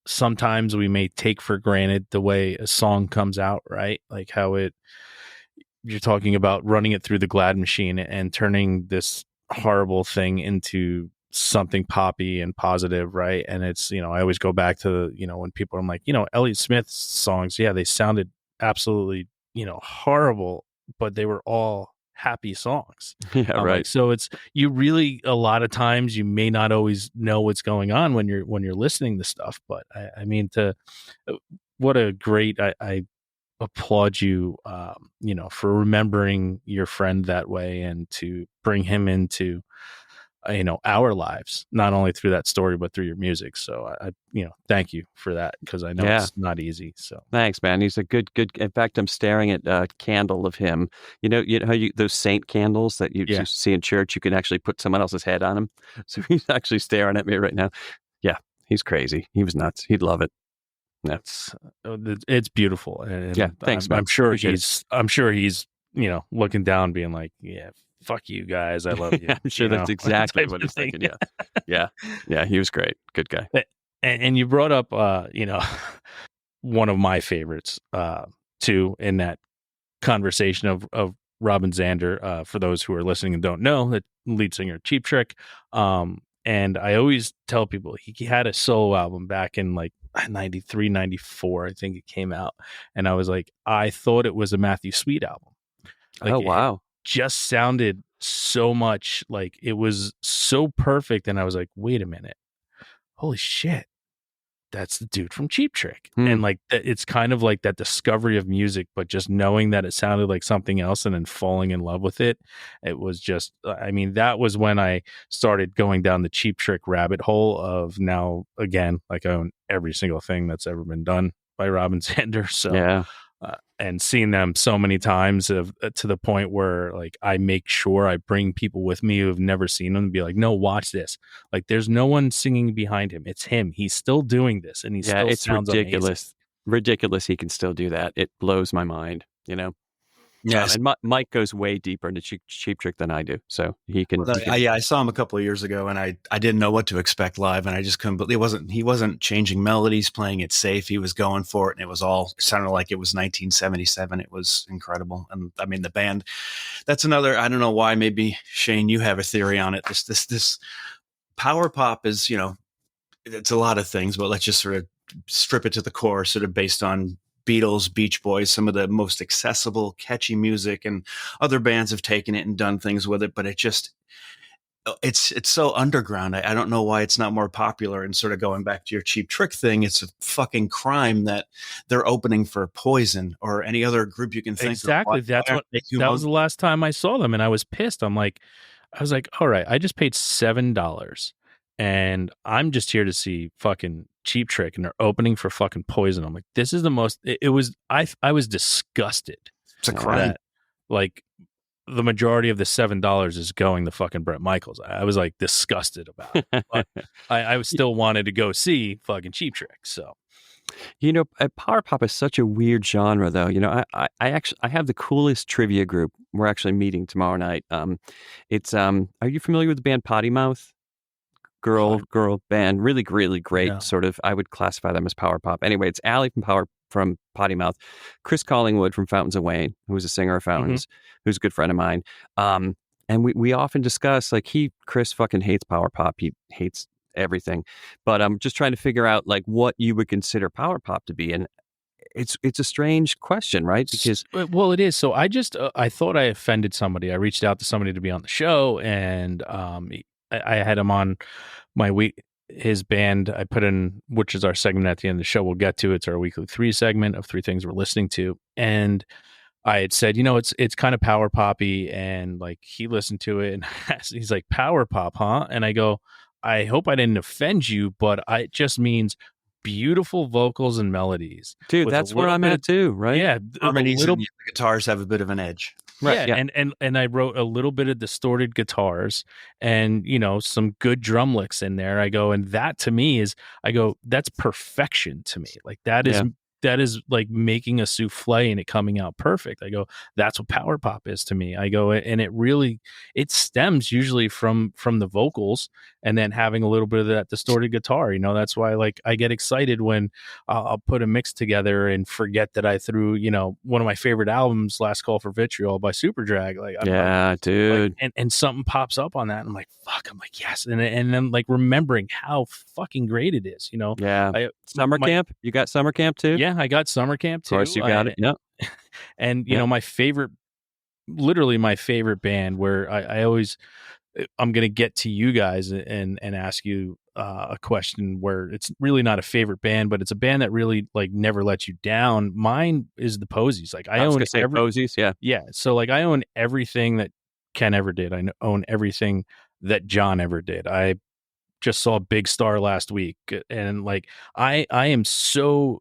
sometimes we may take for granted the way a song comes out, right? Like how you're talking about running it through the GLAD machine and turning this horrible thing into something poppy and positive, right? And it's, I always go back to when people are like, Elliott Smith's songs, yeah, they sounded absolutely, horrible, but they were all happy songs. Yeah, right. Like, so it's, you really, a lot of times you may not always know what's going on when you're listening to stuff, but I mean, what a great, I applaud you, for remembering your friend that way and to bring him into, our lives, not only through that story, but through your music. So I thank you for that, because I know it's not easy. So thanks, man. He's a good. In fact, I'm staring at a candle of him. You know how those saint candles that you see in church, you can actually put someone else's head on them. So he's actually staring at me right now. Yeah, he's crazy. He was nuts. He'd love it. That's it's beautiful. And yeah, thanks, man. I'm sure he's looking down, being like, yeah, fuck you guys, I love you. I'm sure that's exactly what he's thinking. Yeah. He was great. Good guy. And you brought up, one of my favorites, too, in that conversation of Robin Zander. For those who are listening and don't know, the lead singer of Cheap Trick. And I always tell people he had a solo album back in like 93, 94, I think it came out. And I was like, I thought it was a Matthew Sweet album. Like, oh, wow. Just sounded so much like it was so perfect. And I was like, wait a minute, holy shit, that's the dude from Cheap Trick. And like, it's kind of like that discovery of music, but just knowing that it sounded like something else and then falling in love with it. It was just, I mean, that was when I started going down the Cheap Trick rabbit hole of now, again, like I own every single thing that's ever been done by Robin Zander. So yeah. And seeing them so many times to the point where like I make sure I bring people with me who have never seen them and be like, no, watch this. Like there's no one singing behind him. It's him. He's still doing this, and he still sounds ridiculous. Amazing. Ridiculous. He can still do that. It blows my mind. Yes. And Mike goes way deeper into Cheap Trick than I do, so he can. I saw him a couple of years ago, and I didn't know what to expect live, and I just couldn't believe he wasn't changing melodies, playing it safe. He was going for it, and it sounded like it was 1977. It was incredible, and I mean the band. That's another. I don't know why. Maybe Shane, you have a theory on it. This power pop is it's a lot of things, but let's just sort of strip it to the core, sort of based on Beatles, Beach Boys, some of the most accessible, catchy music, and other bands have taken it and done things with it, but it's so underground. I don't know why it's not more popular. And sort of going back to your Cheap Trick thing, it's a fucking crime that they're opening for Poison or any other group you can think exactly. of. That was the last time I saw them, and I was pissed. I was like, all right, I just paid $7 and I'm just here to see fucking Cheap Trick, and they're opening for fucking Poison. I'm like, this is the most. I was disgusted. It's a crime. That, like, the majority of the $7 is going to fucking Bret Michaels. I was like disgusted about it, but I still wanted to go see fucking Cheap Trick. So, power pop is such a weird genre, though. I have the coolest trivia group. We're actually meeting tomorrow night. Are you familiar with the band Potty Mouth? Girl band, really great. Yeah. Sort of, I would classify them as power pop. Anyway, it's Allie from Potty Mouth, Chris Collingwood from Fountains of Wayne, who was a singer of Fountains, who's a good friend of mine. And we often discuss, like, Chris fucking hates power pop. He hates everything. But I'm just trying to figure out like what you would consider power pop to be, and it's a strange question, right? Because it is. So I just I thought I offended somebody. I reached out to somebody to be on the show, and I had him on my his band. I put in, which is our segment at the end of the show. We'll get to it's our weekly 3 segment of 3 things we're listening to, and I had said, it's kind of power poppy, and like he listened to it, and he's like, power pop, huh? And I go, I hope I didn't offend you, but it just means beautiful vocals and melodies. Dude, that's where I'm at too, right? Yeah, harmonies and the guitars have a bit of an edge. Right. Yeah, and I wrote a little bit of distorted guitars and some good drum licks in there. I go, and that to me is, I go, that's perfection to me. Like Yeah. that is like making a souffle and it coming out perfect. I go, that's what power pop is to me. I go, and it stems usually from the vocals and then having a little bit of that distorted guitar. That's why like I get excited when I'll put a mix together and forget that I threw one of my favorite albums, Last Call for Vitriol by Superdrag. Like Dude. and something pops up on that, and I'm like, fuck. I'm like, yes, and then like remembering how fucking great it is. Yeah. Summer camp. You got summer camp too? Yeah, I got summer camp too. Of course, you got it. Yep. And Yep. literally my favorite band, where I'm going to get to you guys and ask you a question where it's really not a favorite band, but it's a band that really like never lets you down. Mine is the Posies. Like I was own gonna say Posies. Yeah. Yeah. So like I own everything that Ken ever did. I own everything that John ever did. I just saw Big Star last week, and like I am so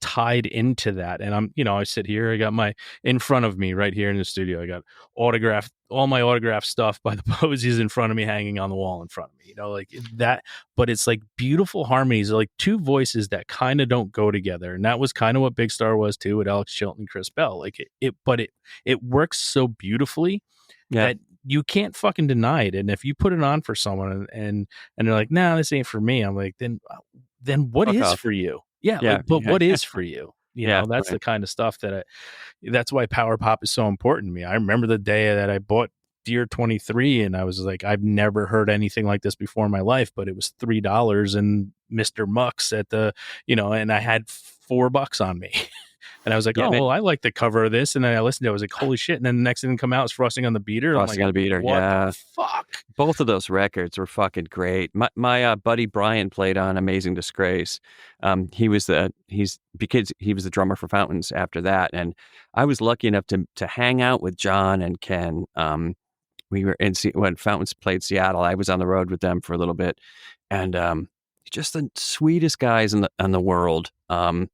tied into that. And I sit here, I got in front of me right here in the studio, I got all my autograph stuff by the Posies in front of me, hanging on the wall in front of me, like that. But it's like beautiful harmonies, like two voices that kind of don't go together. And that was kind of what Big Star was too, with Alex Chilton and Chris Bell. Like it works so beautifully that you can't fucking deny it. And if you put it on for someone and they're like, nah, this ain't for me, I'm like, then what is for you? Yeah. Like, but what is for you? That's the kind of stuff that's why power pop is so important to me. I remember the day that I bought Deer 23 and I was like, I've never heard anything like this before in my life, but it was $3 and Mr. Muck's at the, and I had $4 on me. And I was like, well, I like the cover of this. And then I listened to it. I was like, holy shit. And then the next thing to come out is Frosting on the Beater. Frosting on the Beater. What yeah. the fuck? Both of those records were fucking great. My buddy Brian played on Amazing Disgrace. He was the drummer for Fountains after that. And I was lucky enough to hang out with John and Ken. We were when Fountains played Seattle. I was on the road with them for a little bit. And just the sweetest guys in the world. And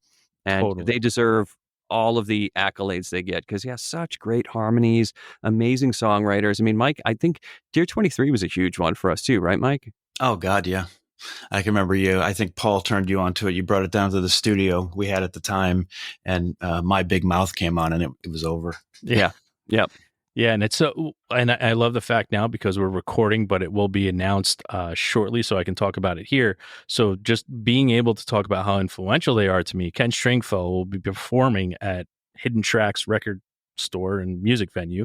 totally. They deserve all of the accolades they get because he has such great harmonies, amazing songwriters. I mean, Mike, I think Dear 23 was a huge one for us too, right, Mike? Oh God, yeah. I can remember I think Paul turned you on to it. You brought it down to the studio we had at the time, and My Big Mouth came on, and it was over. Yeah. Yep. Yeah, and it's and I love the fact now because we're recording, but it will be announced shortly, so I can talk about it here. So just being able to talk about how influential they are to me, Ken Stringfellow will be performing at HiddenTrack's record store and music venue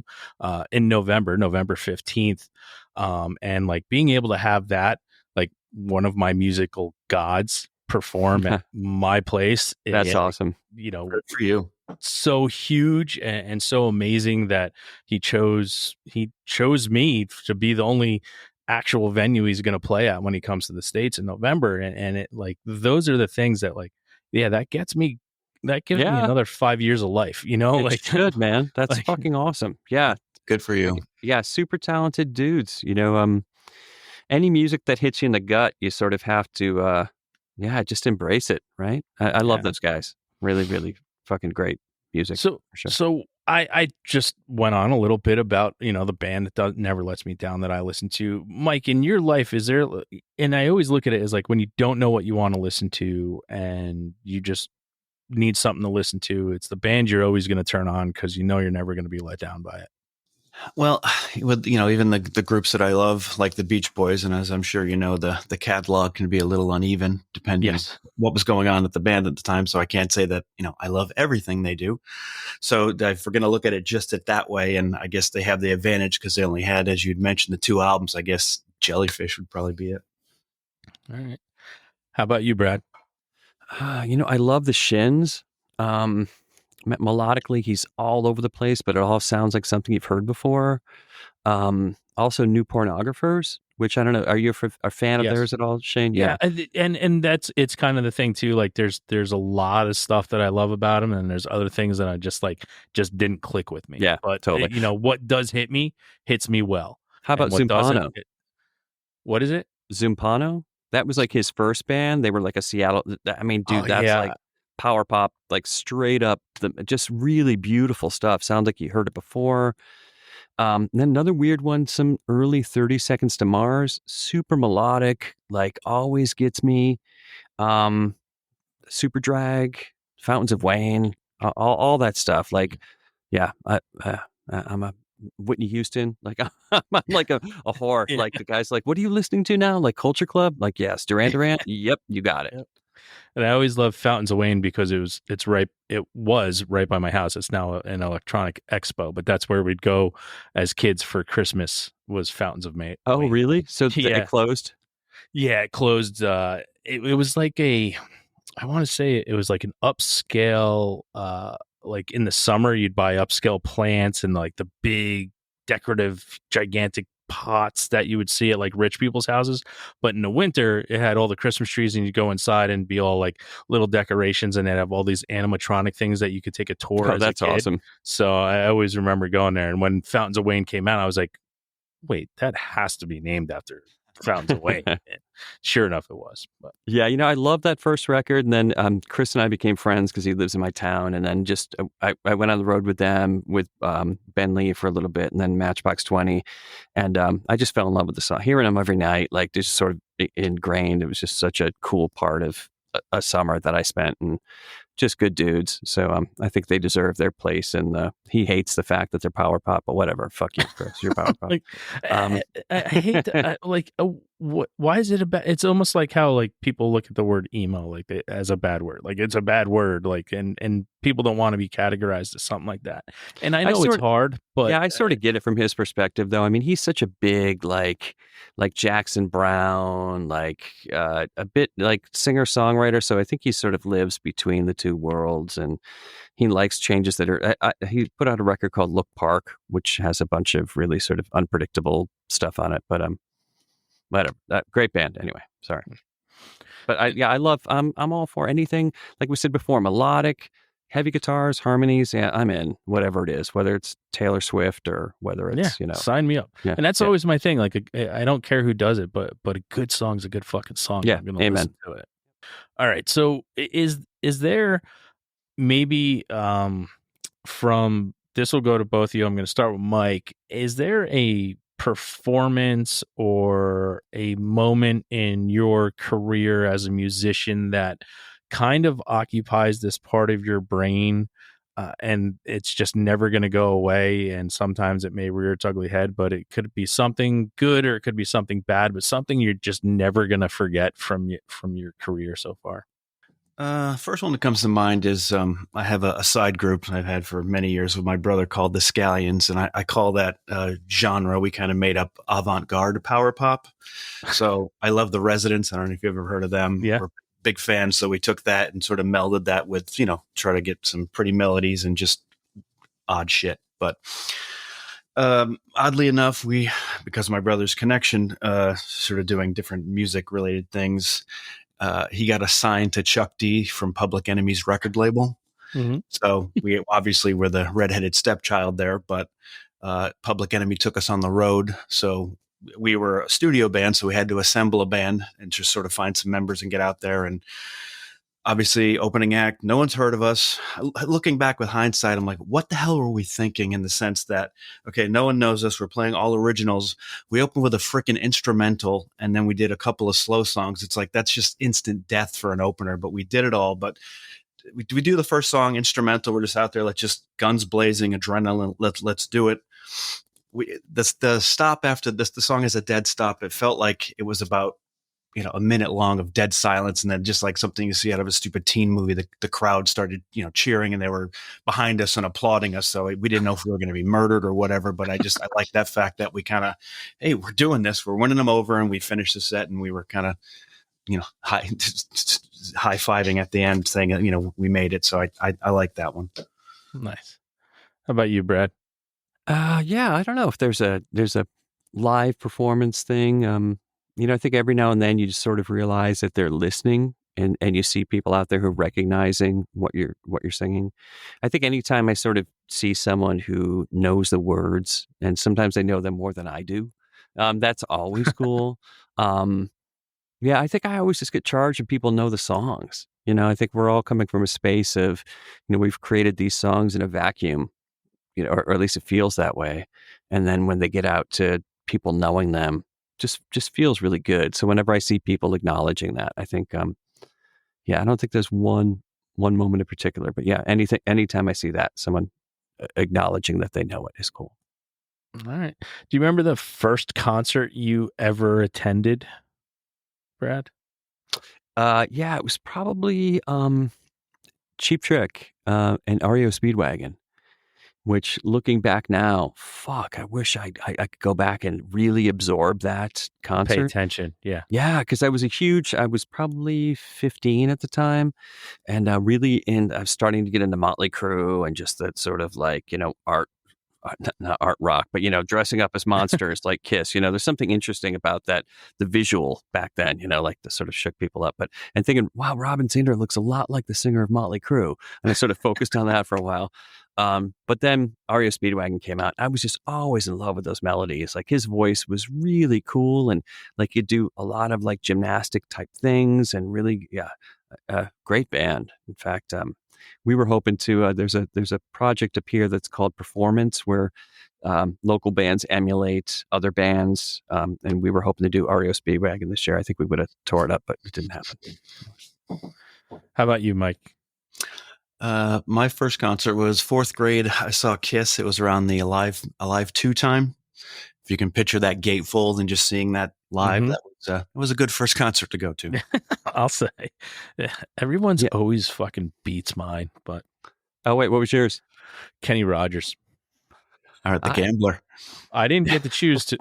in November 15th, and like being able to have that, like one of my musical gods, perform at my place. That's awesome. Good for you. So huge and so amazing that he chose me to be the only actual venue he's going to play at when he comes to the States in November. And it, like, those are the things that, like, yeah, that gives me another 5 years of life, It should, man. That's fucking awesome. Yeah. Good for you. Yeah. Super talented dudes, any music that hits you in the gut, you sort of have to, just embrace it. Right. I love those guys. Really, really fucking great music. So, for sure. So I just went on a little bit about, the band that never lets me down that I listen to. Mike, in your life, is there, and I always look at it as like when you don't know what you want to listen to and you just need something to listen to, it's the band you're always going to turn on because you're never going to be let down by it. Well, with even the groups that I love, like the Beach Boys, and as I'm sure the catalog can be a little uneven depending on what was going on at the band at the time. So I can't say that I love everything they do. So if we're going to look at it just that way, and I guess they have the advantage because they only had, as you'd mentioned, the 2 albums. I guess Jellyfish would probably be it. All right. How about you, Brad? I love the Shins. Melodically, he's all over the place, but it all sounds like something you've heard before. Also, New Pornographers, which I don't know. Are you a fan of theirs at all, Shane? Yeah. And it's kind of the thing too. Like there's a lot of stuff that I love about him, and there's other things that I just didn't click with me. Yeah, but totally. What does hit me hits me well. How about Zumpano? What is it? Zumpano? That was like his first band. They were like a Seattle. I mean, dude, that's like power pop, like straight up, just really beautiful stuff. Sounds like you heard it before. Then another weird one, some early 30 Seconds to Mars, super melodic, like always gets me. Superdrag, Fountains of Wayne, all that stuff. Like, yeah, I'm a Whitney Houston. Like, I'm like a whore. Yeah. Like the guy's like, what are you listening to now? Like Culture Club? Like, yes, Duran Duran. Yep, you got it. Yep. And I always loved Fountains of Wayne because it was right by my house. It's now an electronic expo, but that's where we'd go as kids for Christmas, was Fountains of Wayne. Oh, really? So Yeah. it closed? Yeah, it closed. It was like I want to say it was like an upscale, like in the summer you'd buy upscale plants and like the big decorative gigantic pots that you would see at like rich people's houses. But in the winter it had all the Christmas trees, and you'd go inside and be all like little decorations, and they'd have all these animatronic things that you could take a tour. Oh, that's awesome. So I always remember going there, and when Fountains of Wayne came out, I was like, wait, that has to be named after Fountains of Wayne. And sure enough, it was. But Yeah, I love that first record, and then Chris and I became friends because he lives in my town, and then just I went on the road with them with Ben Lee for a little bit, and then Matchbox 20, and I just fell in love with the song. Hearing them every night, like just sort of ingrained. It was just such a cool part of a summer that I spent, and just good dudes. So I think they deserve their place, and he hates the fact that they're power pop, but whatever. Fuck you, Chris. You're power pop. like, I hate that. Why is it it's almost like how like people look at the word emo like as a bad word. Like it's a bad word. Like and people don't want to be categorized as something like that. And I know it's hard, but yeah, I sort of get it from his perspective, though. I mean, he's such a big like Jackson Browne, like a bit like singer songwriter. So I think he sort of lives between the two worlds, and he likes changes that are. He put out a record called Look Park, which has a bunch of really sort of unpredictable stuff on it. But whatever. Great band, anyway. Sorry, but I love. I'm all for anything, like we said before, melodic, heavy guitars, harmonies. Yeah, I'm in whatever it is, whether it's Taylor Swift or whether it's sign me up. Yeah, and that's always my thing. Like I don't care who does it, but a good song's a good fucking song. Yeah, I'm gonna amen. listen to it. All right. So is there maybe from this will go to both of you. I'm going to start with Mike. Is there a performance or a moment in your career as a musician that kind of occupies this part of your brain, and it's just never going to go away, and sometimes it may rear its ugly head, but it could be something good or it could be something bad, but something you're just never going to forget from your career so far? First one that comes to mind is I have a side group I've had for many years with my brother called the Scallions, and I call that genre we kind of made up avant-garde power pop. So I love the Residents. I don't know if you've ever heard of them. Yeah. We're big fans, so we took that and sort of melded that with, try to get some pretty melodies and just odd shit. But oddly enough, because of my brother's connection, sort of doing different music-related things, he got assigned to Chuck D from Public Enemy's record label. Mm-hmm. So we obviously were the redheaded stepchild there, but Public Enemy took us on the road. So we were a studio band, so we had to assemble a band and just sort of find some members and get out there. And obviously, opening act, no one's heard of us. Looking back with hindsight, I'm like, what the hell were we thinking, in the sense that, okay, no one knows us. We're playing all originals. We opened with a freaking instrumental, and then we did a couple of slow songs. It's like, that's just instant death for an opener, but we did it all. But we do the first song instrumental. We're just out there, like, just guns blazing, adrenaline. Let's do it. The stop after this, the song is a dead stop. It felt like it was about, a minute long of dead silence, and then just like something you see out of a stupid teen movie, the crowd started, cheering, and they were behind us and applauding us. So we didn't know if we were going to be murdered or whatever, but I like that fact that we kind of, hey, we're doing this, we're winning them over, and we finished the set, and we were kind of, high-fiving at the end, saying, we made it. So I like that one. Nice. How about you, Brad? Yeah, I don't know if there's a live performance thing. I think every now and then you just sort of realize that they're listening, and you see people out there who are recognizing what you're singing. I think anytime I sort of see someone who knows the words, and sometimes they know them more than I do, that's always cool. Yeah, I think I always just get charged if people know the songs. You know, I think we're all coming from a space of, we've created these songs in a vacuum, or at least it feels that way. And then when they get out to people knowing them, just feels really good. So whenever I see people acknowledging that, I think, I don't think there's one moment in particular, but yeah, anytime I see that, someone acknowledging that they know it is cool. All right. Do you remember the first concert you ever attended, Brad? It was probably Cheap Trick and REO Speedwagon, which looking back now, fuck, I wish I could go back and really absorb that concert. Pay attention. Yeah. Yeah, because I was probably 15 at the time, and I was starting to get into Motley Crue and just that sort of like, art, not art rock, but, dressing up as monsters like Kiss. There's something interesting about that, the visual back then, like the sort of shook people up. And thinking, wow, Robin Zander looks a lot like the singer of Motley Crue. And I sort of focused on that for a while. But then REO Speedwagon came out. I was just always in love with those melodies. Like his voice was really cool, and like you do a lot of like gymnastic type things, and really, great band. In fact, we were hoping to. There's a project up here that's called Performance, where local bands emulate other bands, and we were hoping to do REO Speedwagon this year. I think we would have tore it up, but it didn't happen. How about you, Mike? My first concert was fourth grade. I saw Kiss. It was around the Alive 2 time. If you can picture that gatefold and just seeing that live, it was a good first concert to go to. I'll say. Everyone's always fucking beats mine, but. Oh, wait, what was yours? Kenny Rogers. All right, The Gambler. I didn't get to choose to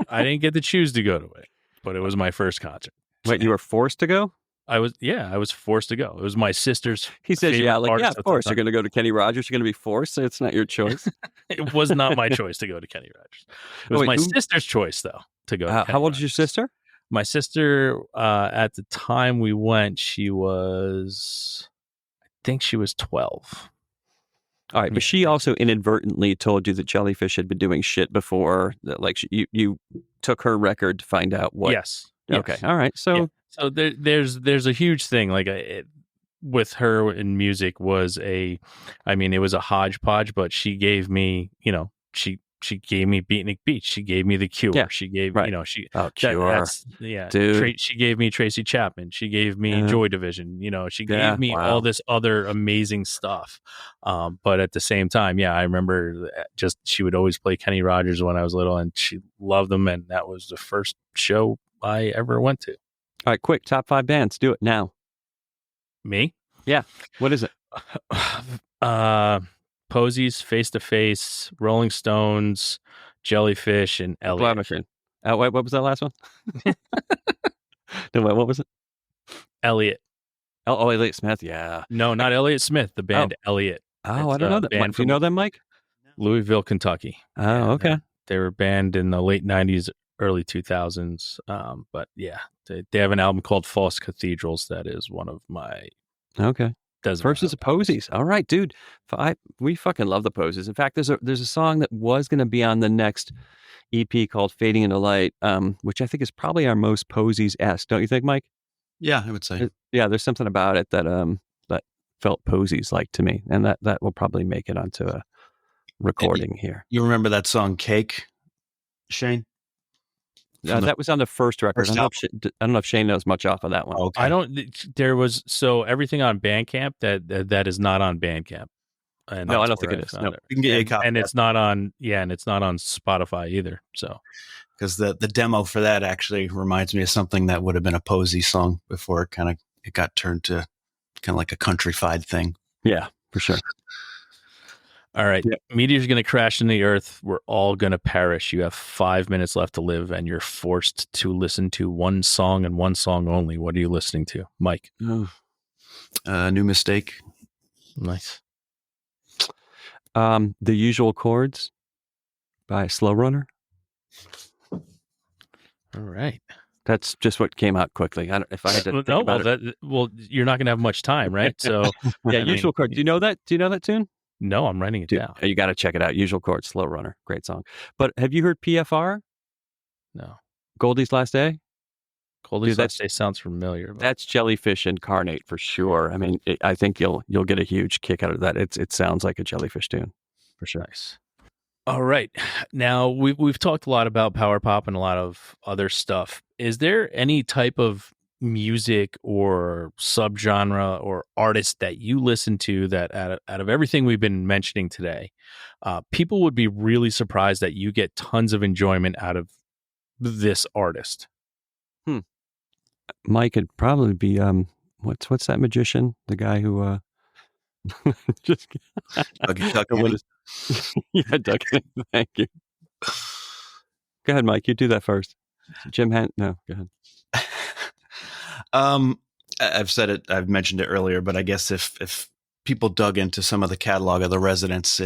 go to it, but it was my first concert. Wait, you were forced to go? I was forced to go. It was my sister's. He says, favorite artist of course. You're going to go to Kenny Rogers. You're going to be forced. So it's not your choice. It was not my choice to go to Kenny Rogers. It was my sister's choice, though, to go to Kenny How old Rogers. is your sister? My sister, at the time we went, I think she was 12. All right, but she also inadvertently told you that Jellyfish had been doing shit before. That, like, you took her record to find out what. Yes. Okay. All right. So. Yeah. So there's a huge thing like with her in music it was a hodgepodge, but she gave me, she gave me Beatnik Beach. She gave me The Cure. Yeah, She gave, right. Cure. Dude. She gave me Tracy Chapman. She gave me Joy Division. She gave me all this other amazing stuff. But at the same time, I remember she would always play Kenny Rogers when I was little, and she loved them. And that was the first show I ever went to. All right, quick, top 5 bands. Do it now. Me? Yeah. What is it? Posies, Face to Face, Rolling Stones, Jellyfish, and Elliot. GLAD Machine. Wait, what was that last one? No, wait, what was it? Elliot. Oh, Elliot Smith. Yeah. No, not Elliot Smith. The band Elliot. Oh, It's I don't know that. band Do you know them, Mike? Louisville, Kentucky. Oh, okay. They were banned in the late 90s, early 2000s. But yeah, they have an album called False Cathedrals that is one of my Versus the Posies. All right, dude. We fucking love the Posies. In fact, there's a song that was going to be on the next EP called Fading into Light, which I think is probably our most Posies-esque. Don't you think, Mike? Yeah, I would say. Yeah, there's something about it that that felt Posies-like to me, and that will probably make it onto a recording here. You remember that song Cake, Shane? That was on the first record. First I don't know if Shane knows much off of that one. Okay. I don't. There was everything on Bandcamp that is not on Bandcamp. And No, I that's don't think where it is. found No. it. We can get you a copy. And it's not on. Yeah, and it's not on Spotify either. So Because the demo for that actually reminds me of something that would have been a Posey song before it got turned to kind of like a countrified thing. Yeah, for sure. all right, Yep. meteor's going to crash in the earth. We're all going to perish. You have 5 minutes left to live, and you're forced to listen to one song and one song only. What are you listening to, Mike? Oh. New Mistake. Nice. The Usual Chords by Slow Runner. All right. That's just what came out quickly. If I had to think about it. You're not going to have much time, right? So Yeah, Usual Chords. Do you know that? Do you know that tune? No, I'm writing it Dude, down. you got to check it out. Usual Chords, Slow Runner. Great song. But have you heard PFR? No. Goldie's Last Day? Goldie Dude, Sensei sounds familiar. But That's Jellyfish incarnate for sure. I mean, I think you'll get a huge kick out of that. It sounds like a Jellyfish tune, for sure. nice. All right. Now we've talked a lot about power pop and a lot of other stuff. Is there any type of music or subgenre or artist that you listen to that out of everything we've been mentioning today, people would be really surprised that you get tons of enjoyment out of this artist? Mike, it'd probably be what's that magician? The guy who just Doug what is yeah, Doug. Thank you. Go ahead, Mike. You do that first. Jim Hant. No, go ahead. I've said it. I've mentioned it earlier, but I guess if people dug into some of the catalog of the Residents,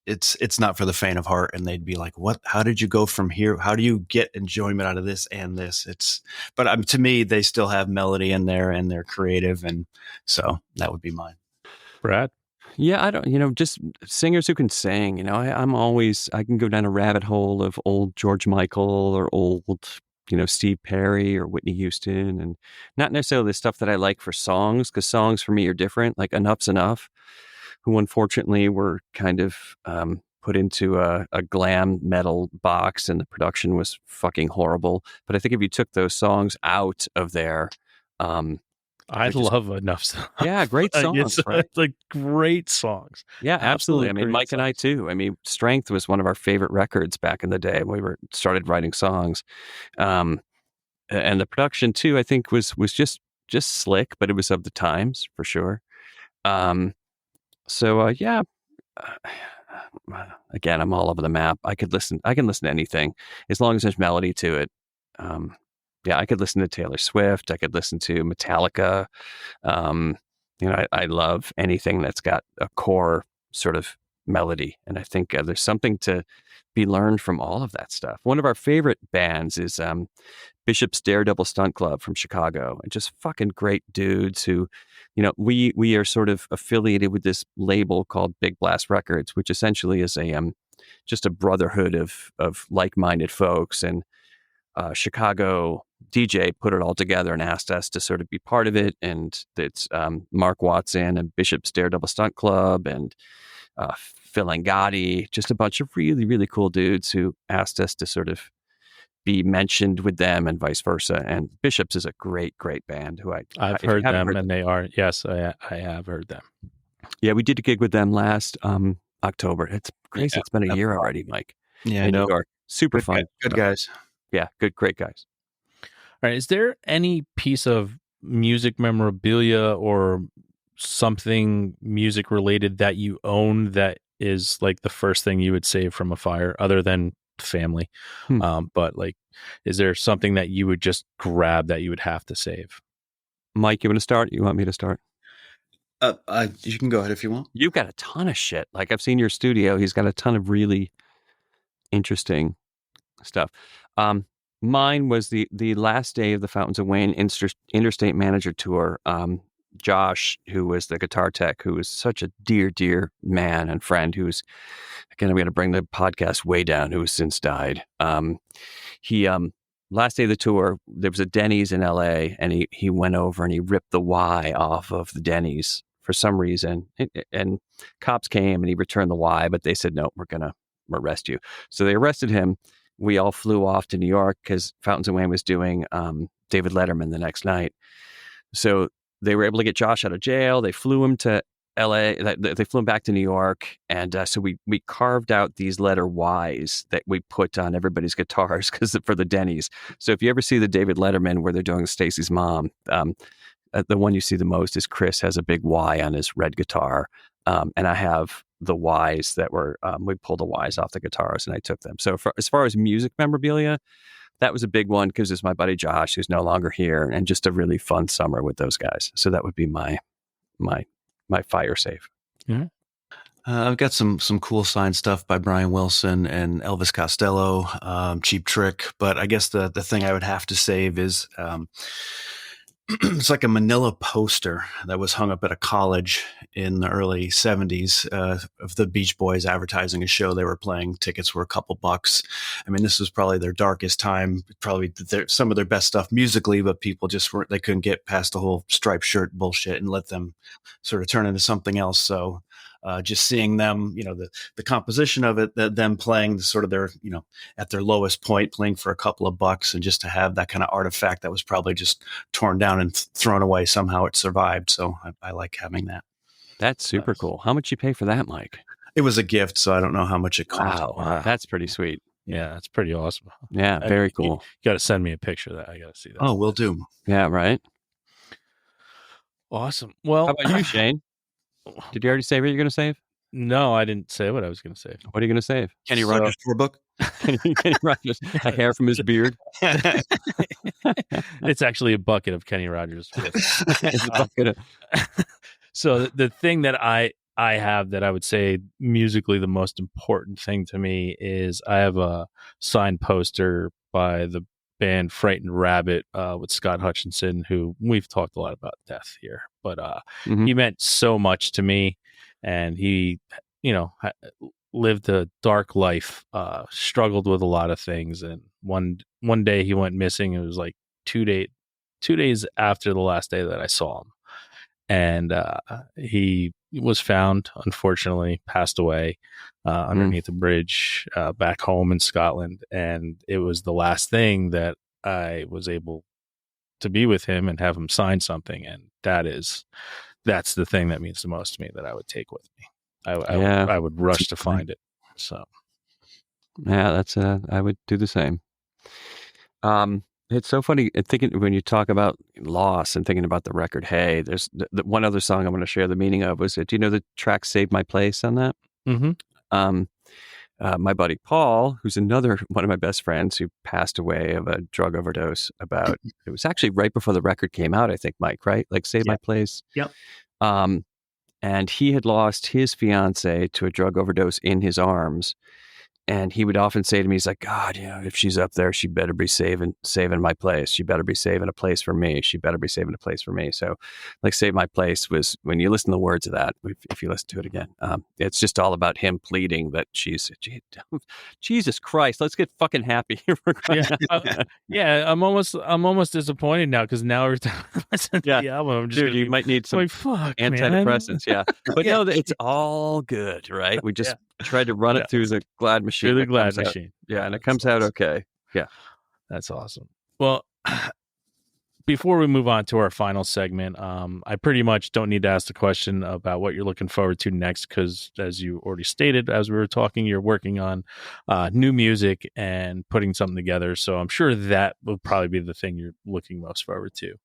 it's not for the faint of heart, and they'd be like, "What? How did you go from here? How do you get enjoyment out of this and this?" But to me, they still have melody in there, and they're creative, and so that would be mine. Brad? Yeah, I don't, just singers who can sing. I can go down a rabbit hole of old George Michael or old, Steve Perry or Whitney Houston, and not necessarily the stuff that I like for songs, because songs for me are different. Like Enough's Enough, who unfortunately were kind of put into a glam metal box, and the production was fucking horrible. But I think if you took those songs out of there, I love Enough Stuff. yeah, great songs, right? It's like great songs. Yeah, absolutely. I Absolutely mean, great Mike and I too. I mean, Strength was one of our favorite records back in the day when we started writing songs, and the production too. I think was just slick, but it was of the times for sure. Yeah. Again, I'm all over the map. I can listen to anything as long as there's melody to it. Yeah, I could listen to Taylor Swift. I could listen to Metallica. I love anything that's got a core sort of melody. And I think there's something to be learned from all of that stuff. One of our favorite bands is Bishop's Daredevil Stunt Club from Chicago, and just fucking great dudes who, we are sort of affiliated with this label called Big Blast Records, which essentially is just a brotherhood of like-minded folks. And Chicago DJ put it all together and asked us to sort of be part of it. And it's Mark Watson and Bishop's Daredevil Stunt Club and Phil Angotti, just a bunch of really, really cool dudes who asked us to sort of be mentioned with them and vice versa. And Bishop's is a great, great band who I've heard them, and they are, yes, I have heard them. Yeah, we did a gig with them last October. It's crazy. Yeah, it's been a year already, Mike. Yeah, in New York. Super fun. Good guys. Yeah, great guys. All right. Is there any piece of music memorabilia or something music related that you own that is like the first thing you would save from a fire, other than family? But like, is there something that you would just grab that you would have to save? Mike, you want to start? You want me to start? You can go ahead if you want. You've got a ton of shit. Like, I've seen your studio. He's got a ton of really interesting stuff. Mine was the last day of the Fountains of Wayne Interstate Manager Tour. Josh, who was the guitar tech, who was such a dear man and friend, who's, again, I'm going to bring the podcast way down, who has since died. He last day of the tour, there was a Denny's in LA, and he went over and he ripped the Y off of the Denny's for some reason. And cops came and he returned the Y, but they said, no, we're going to arrest you. So they arrested him. We all flew off to New York because Fountains of Wayne was doing David Letterman the next night. So they were able to get Josh out of jail. They flew him to LA. They flew him back to New York. And so we carved out these letter Ys that we put on everybody's guitars for the Denny's. So if you ever see the David Letterman where they're doing Stacy's mom, the one you see the most is Chris has a big Y on his red guitar. And I have the Ys that were, we pulled the Ys off the guitars and I took them. So as far as music memorabilia, that was a big one because it's my buddy Josh, who's no longer here, and just a really fun summer with those guys. So that would be my fire save. Yeah. I've got some cool signed stuff by Brian Wilson and Elvis Costello, Cheap Trick. But I guess the thing I would have to save is it's like a manila poster that was hung up at a college in the early 70s of the Beach Boys advertising a show they were playing. Tickets were a couple bucks. I mean, this was probably their darkest time, probably some of their best stuff musically, but people just weren't, they couldn't get past the whole striped shirt bullshit and let them sort of turn into something else. So just seeing them, the composition of it, them playing the sort of their, at their lowest point, playing for a couple of bucks, and just to have that kind of artifact that was probably just torn down and thrown away, somehow it survived. So I like having that. That's super cool. How much you pay for that, Mike? It was a gift, so I don't know how much it cost. Wow. That's pretty sweet. Yeah, that's pretty awesome. Yeah, very cool. You got to send me a picture of that. I got to see that. Oh, will do. Yeah, right. Awesome. Well, how about you, Shane? Did you already say what you're going to save? No, I didn't say what I was going to save. What are you going to save? Kenny Rogers tour book? Kenny Rogers, a hair from his beard. It's actually a bucket of Kenny Rogers. It's a bucket of... So the thing that I have that I would say musically the most important thing to me is I have a signed poster by the band Frightened Rabbit with Scott Hutchinson, who we've talked a lot about death here, but he meant so much to me, and he, lived a dark life, struggled with a lot of things, and one day he went missing. It was like 2 days after the last day that I saw him, and he was found, unfortunately, passed away underneath a bridge back home in Scotland. And it was the last thing that I was able to be with him and have him sign something. And that's the thing that means the most to me, that I would take with me. I would rush to find it. So, yeah, I would do the same. It's so funny thinking when you talk about loss and thinking about the record. Hey, there's the one other song I want to share the meaning of was, do you know the track "Save My Place" on that? Mm-hmm. My buddy Paul, who's another one of my best friends, who passed away of a drug overdose. It was actually right before the record came out, I think, Mike, right? Like "Save My Place." Yep. And he had lost his fiance to a drug overdose in his arms. And he would often say to me, he's like, God, if she's up there, she better be saving my place. She better be saving a place for me. She better be saving a place for me. So like "Save My Place" was, when you listen to the words of that, if you listen to it again, it's just all about him pleading that Jesus Christ, let's get fucking happy. I'm almost disappointed now, because now every time I listen to the album, I'm just you might need some antidepressants. Man. Yeah. But no, it's all good, right? We just tried to run it through the GLAD machine. Through the GLAD machine. Yeah, and it comes out okay. Yeah. That's awesome. Well, before we move on to our final segment, I pretty much don't need to ask the question about what you're looking forward to next, because as you already stated, as we were talking, you're working on new music and putting something together. So I'm sure that will probably be the thing you're looking most forward to.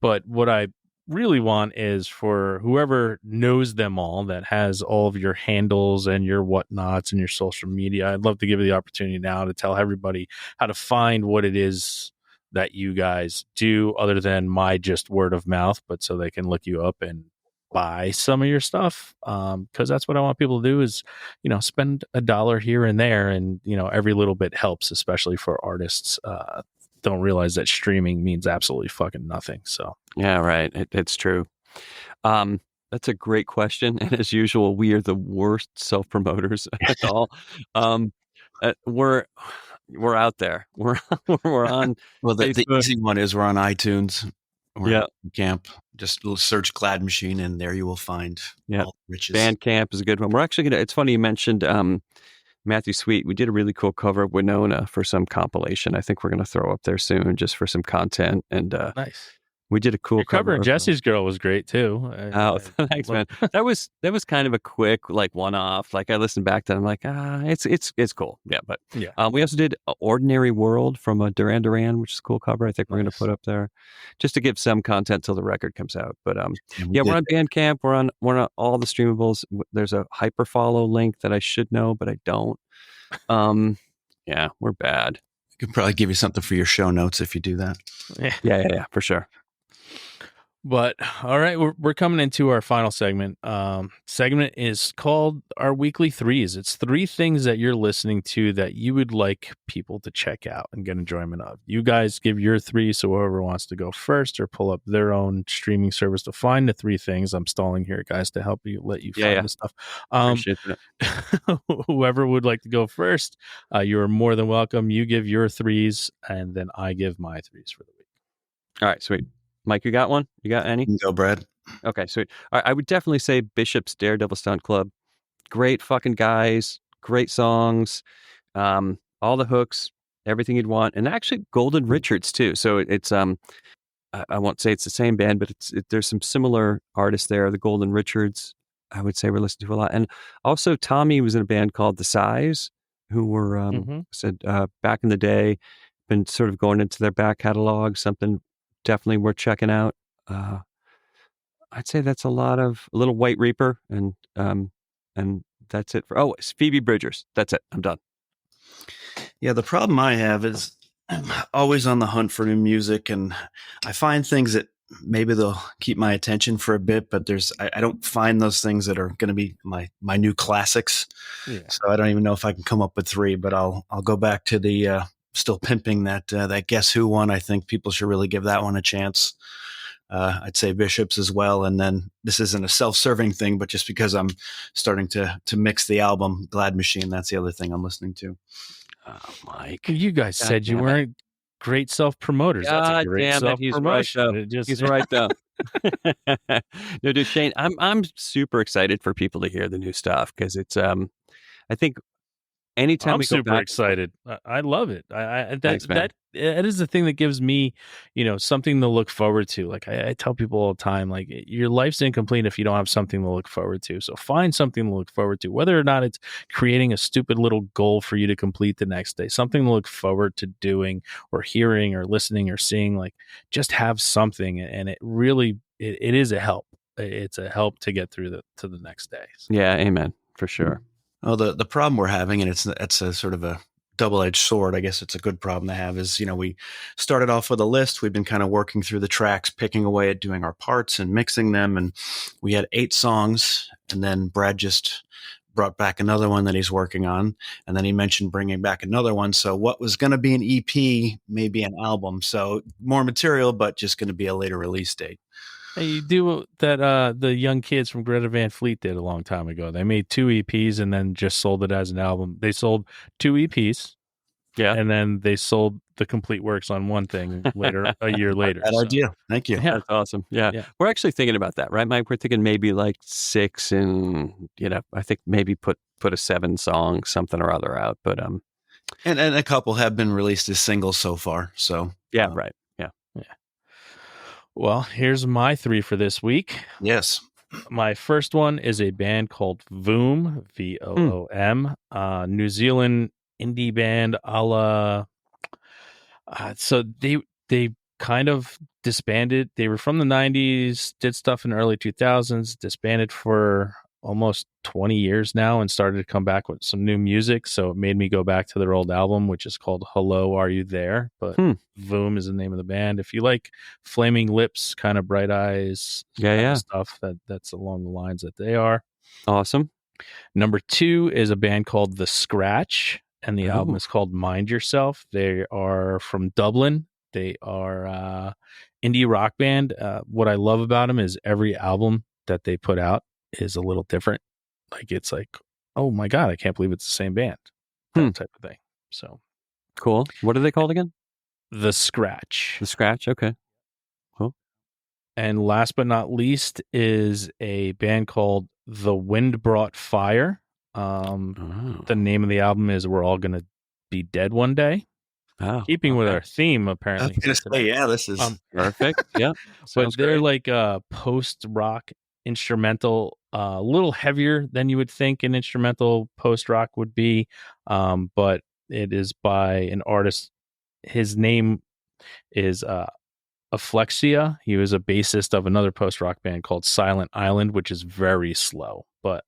But what I really want is for whoever knows them all, that has all of your handles and your whatnots and your social media, I'd love to give you the opportunity now to tell everybody how to find what it is that you guys do, other than my just word of mouth, but so they can look you up and buy some of your stuff. Because that's what I want people to do, is, spend $1 here and there, and, every little bit helps, especially for artists. Don't realize that streaming means absolutely fucking nothing. So yeah, right. It's true. That's a great question, and as usual, we are the worst self-promoters at all. We're out there. We're on. Well, the easy one is we're on iTunes. We're on Camp. Just search GLAD Machine, and there you will find all the riches. Bandcamp is a good one. We're actually gonna. It's funny you mentioned Matthew Sweet. We did a really cool cover of Winona for some compilation. I think we're going to throw up there soon, just for some content. And nice. We did a cool cover of Jesse's Girl was great too. Thanks, man. That was kind of a quick one-off. Like, I listened back to it, I'm like, it's cool. Yeah, but we also did Ordinary World from Duran Duran, which is a cool cover. I think we're going to put up there just to give some content till the record comes out. But we're on Bandcamp. We're on all the streamables. There's a hyperfollow link that I should know, but I don't. We're bad. I could probably give you something for your show notes if you do that. Yeah, for sure. But all right, we're coming into our final segment. Segment is called our weekly threes. It's 3 things that you're listening to that you would like people to check out and get enjoyment of. You guys give your 3, so whoever wants to go first or pull up their own streaming service to find the 3 things. I'm stalling here, guys, to help you let you find the stuff. Appreciate that. Whoever would like to go first, you're more than welcome. You give your 3s, and then I give my 3s for the week. All right, sweet. Mike, you got one? You got any? You can go, Brad. Okay, sweet. All right, I would definitely say Bishop's Daredevil Stunt Club. Great fucking guys, great songs, all the hooks, everything you'd want, and actually Golden Richards too. So it's I won't say it's the same band, but there's some similar artists there. The Golden Richards, I would say we're listening to a lot, and also Tommy was in a band called The Size, who were said back in the day, been sort of going into their back catalog, something definitely worth checking out. I'd say that's a little White Reaper, and that's it for. It's Phoebe Bridgers. That's it. I'm done. Yeah, the problem I have is I'm always on the hunt for new music, and I find things that maybe they'll keep my attention for a bit, but I don't find those things that are going to be my new classics. Yeah. So I don't even know if I can come up with 3, but I'll go back to the still pimping that Guess Who one. I think people should really give that one a chance. I'd say Bishops as well. And then this isn't a self-serving thing, but just because I'm starting to mix the album, GLAD Machine, that's the other thing I'm listening to. Oh, Mike. You guys said you weren't great self-promoters. That's a great self-promotion. He's right though. No, dude, Shane, I'm super excited for people to hear the new stuff because it's I think anytime I'm we go super back, excited. I love it. Thanks, man. That is the thing that gives me, something to look forward to. Like I tell people all the time, like your life's incomplete if you don't have something to look forward to. So find something to look forward to, whether or not it's creating a stupid little goal for you to complete the next day, something to look forward to doing or hearing or listening or seeing. Like just have something, and it really it is a help. It's a help to get through to the next day. So. Yeah, amen, for sure. Well, the problem we're having, and it's a sort of a double-edged sword. I guess it's a good problem to have. Is we started off with a list. We've been kind of working through the tracks, picking away at doing our parts and mixing them, and we had 8 songs. And then Brad just brought back another one that he's working on, and then he mentioned bringing back another one. So what was going to be an EP may be an album. So more material, but just going to be a later release date. Hey, you do that the young kids from Greta Van Fleet did a long time ago. They made 2 EPs and then just sold it as an album. They sold 2 EPs, and then they sold the complete works on one thing later, a year later. That idea. Thank you. Yeah, that's awesome. Yeah. We're actually thinking about that, right, Mike? We're thinking maybe like 6, and I think maybe put a 7-song something or other out. But and a couple have been released as singles so far. So right. Well, here's my 3 for this week. Yes. My first one is a band called Voom, Voom, New Zealand indie band a la. So they kind of disbanded. They were from the 90s, did stuff in the early 2000s, disbanded for almost 20 years now, and started to come back with some new music. So it made me go back to their old album, which is called Hello, Are You There? But Voom is the name of the band. If you like Flaming Lips, kind of Bright Eyes stuff, that's along the lines that they are. Awesome. Number 2 is a band called The Scratch, and the album is called Mind Yourself. They are from Dublin. They are indie rock band. What I love about them is every album that they put out is a little different. Like it's like, oh my God, I can't believe it's the same band. That type of thing. So cool. What are they called again? The Scratch. The Scratch. Okay. Cool. And last but not least is a band called The Wind Brought Fire. The name of the album is We're All Gonna Be Dead One Day. Keeping with our theme, apparently. I was gonna say, this is perfect. Yeah. But they're like post-rock instrumental, a little heavier than you would think an instrumental post-rock would be, but it is by an artist. His name is Aflexia. He was a bassist of another post-rock band called Silent Island, which is very slow, but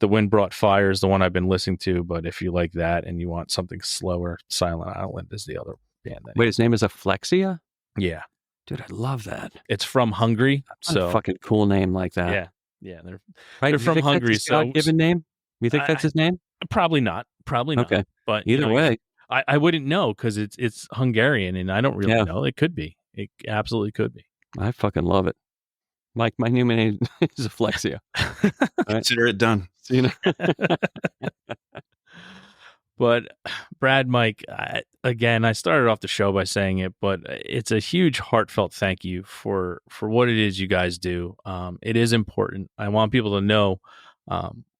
The Wind Brought Fire is the one I've been listening to. But if you like that and you want something slower, Silent Island is the other band. Wait, his name is Aflexia? Yeah. Dude, I love that. It's from Hungary. What a So fucking cool name like that. yeah, they're Right? they're Do you from think that's Hungary. his So God-given name? You think that's his name? probably not. Probably not. Okay. But Either way. I wouldn't know because it's Hungarian and I don't really Yeah. know. It could be. It absolutely could be. I fucking love it. Mike, my new name is Flexia. Consider it done. So, you know. But Brad, Mike, again, I started off the show by saying it, but it's a huge heartfelt thank you for what it is you guys do. It is important. I want people to know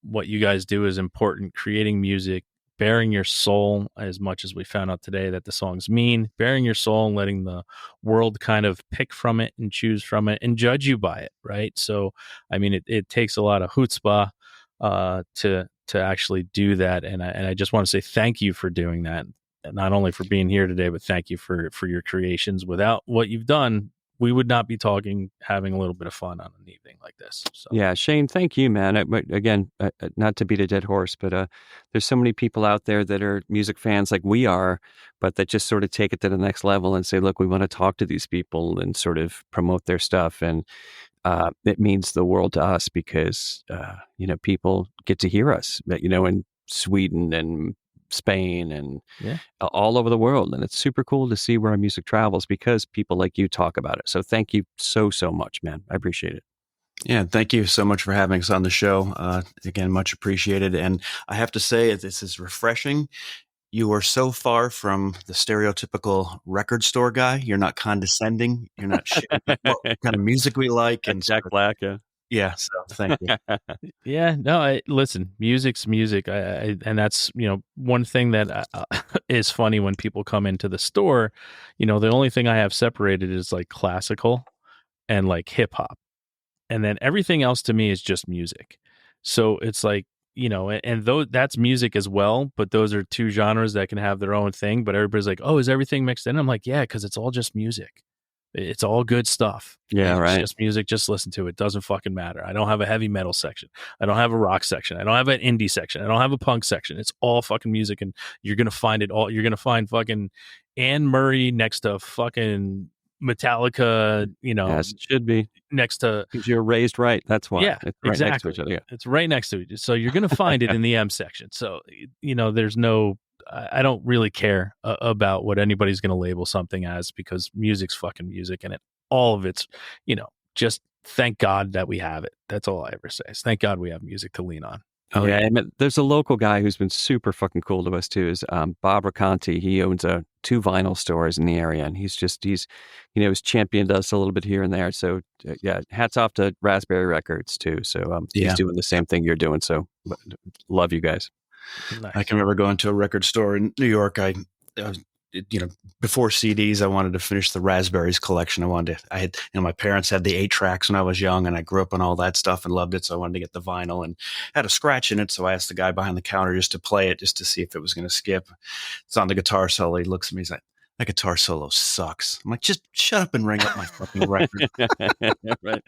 what you guys do is important. Creating music, bearing your soul, as much as we found out today that the songs mean, bearing your soul and letting the world kind of pick from it and choose from it and judge you by it, right? So, I mean, it takes a lot of chutzpah to actually do that, and I just want to say thank you for doing that. Not only for being here today, but thank you for your creations. Without what you've done, we would not be talking, having a little bit of fun on an evening like this. So. Yeah, Shane, thank you, man. Again, not to beat a dead horse, but there's so many people out there that are music fans like we are, but that just sort of take it to the next level and say, look, we want to talk to these people and sort of promote their stuff. And it means the world to us because, people get to hear us, in Sweden and Spain and all over the world. And it's super cool to see where our music travels because people like you talk about it. So thank you so much, man. I appreciate it. Yeah, thank you so much for having us on the show. Again, much appreciated. And I have to say, this is refreshing. You are so far from the stereotypical record store guy. You're not condescending. You're not sharing what kind of music we like. And Jack Black, yeah. Yeah, so thank you. Yeah, no, listen, music's music. And that's, one thing that is funny when people come into the store, the only thing I have separated is like classical and like hip hop. And then everything else to me is just music. So it's like, and though that's music as well, but those are two genres that can have their own thing. But everybody's like, oh, is everything mixed in? I'm like, yeah, because it's all just music. It's all good stuff. Yeah, right. It's just music. Just listen to it. Doesn't fucking matter. I don't have a heavy metal section. I don't have a rock section. I don't have an indie section. I don't have a punk section. It's all fucking music, and you're gonna find it all. You're gonna find fucking Anne Murray next to fucking Metallica. As it should be next to. Because you're raised right. That's why. Yeah, it's right exactly. next to each other. Yeah. It's right next to it. So you're gonna find it in the M section. So there's no. I don't really care about what anybody's going to label something as because music's fucking music and all of it's, just thank God that we have it. That's all I ever say is thank God we have music to lean on. Oh yeah. And there's a local guy who's been super fucking cool to us too is Bob Raconti. He owns 2 vinyl stores in the area and he's championed us a little bit here and there. So hats off to Raspberry Records too. So he's doing the same thing you're doing. So love you guys. Nice. I can remember going to a record store in New York. Before CDs, I wanted to finish the Raspberries collection. My parents had the 8 tracks when I was young and I grew up on all that stuff and loved it. So I wanted to get the vinyl and had a scratch in it. So I asked the guy behind the counter just to play it, just to see if it was going to skip. It's on the guitar solo. He looks at me. He's like, that guitar solo sucks. I'm like, just shut up and ring up my fucking record. Right.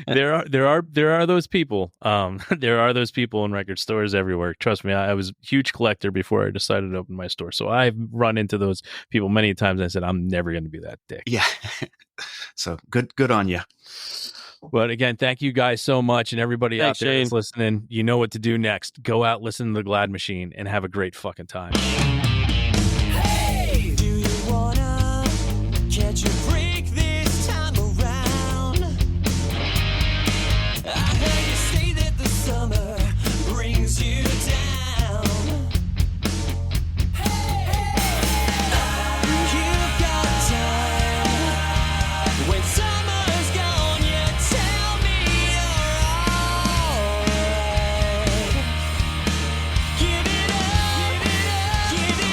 There are those people. There are those people in record stores everywhere. Trust me, I was a huge collector before I decided to open my store. So I've run into those people many times. I said, I'm never going to be that dick. Yeah. So good on you. But again, thank you guys so much. And everybody out there that's listening, you know what to do next. Go out, listen to the GLAD Machine, and have a great fucking time. Hey, do you wanna catch a break this time around? I heard you say that the summer brings you down. You've got time. When summer's gone, you tell me you're alright. Give it up, give it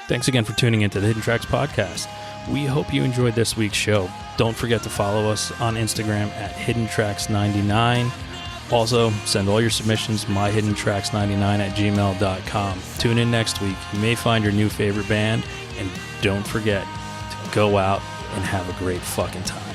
Thanks again for tuning into the Hidden Tracks podcast. We hope you enjoyed this week's show. Don't forget to follow us on Instagram at HiddenTracks99. Also, send all your submissions to myhiddentracks99@gmail.com. Tune in next week. You may find your new favorite band, and don't forget to go out and have a great fucking time.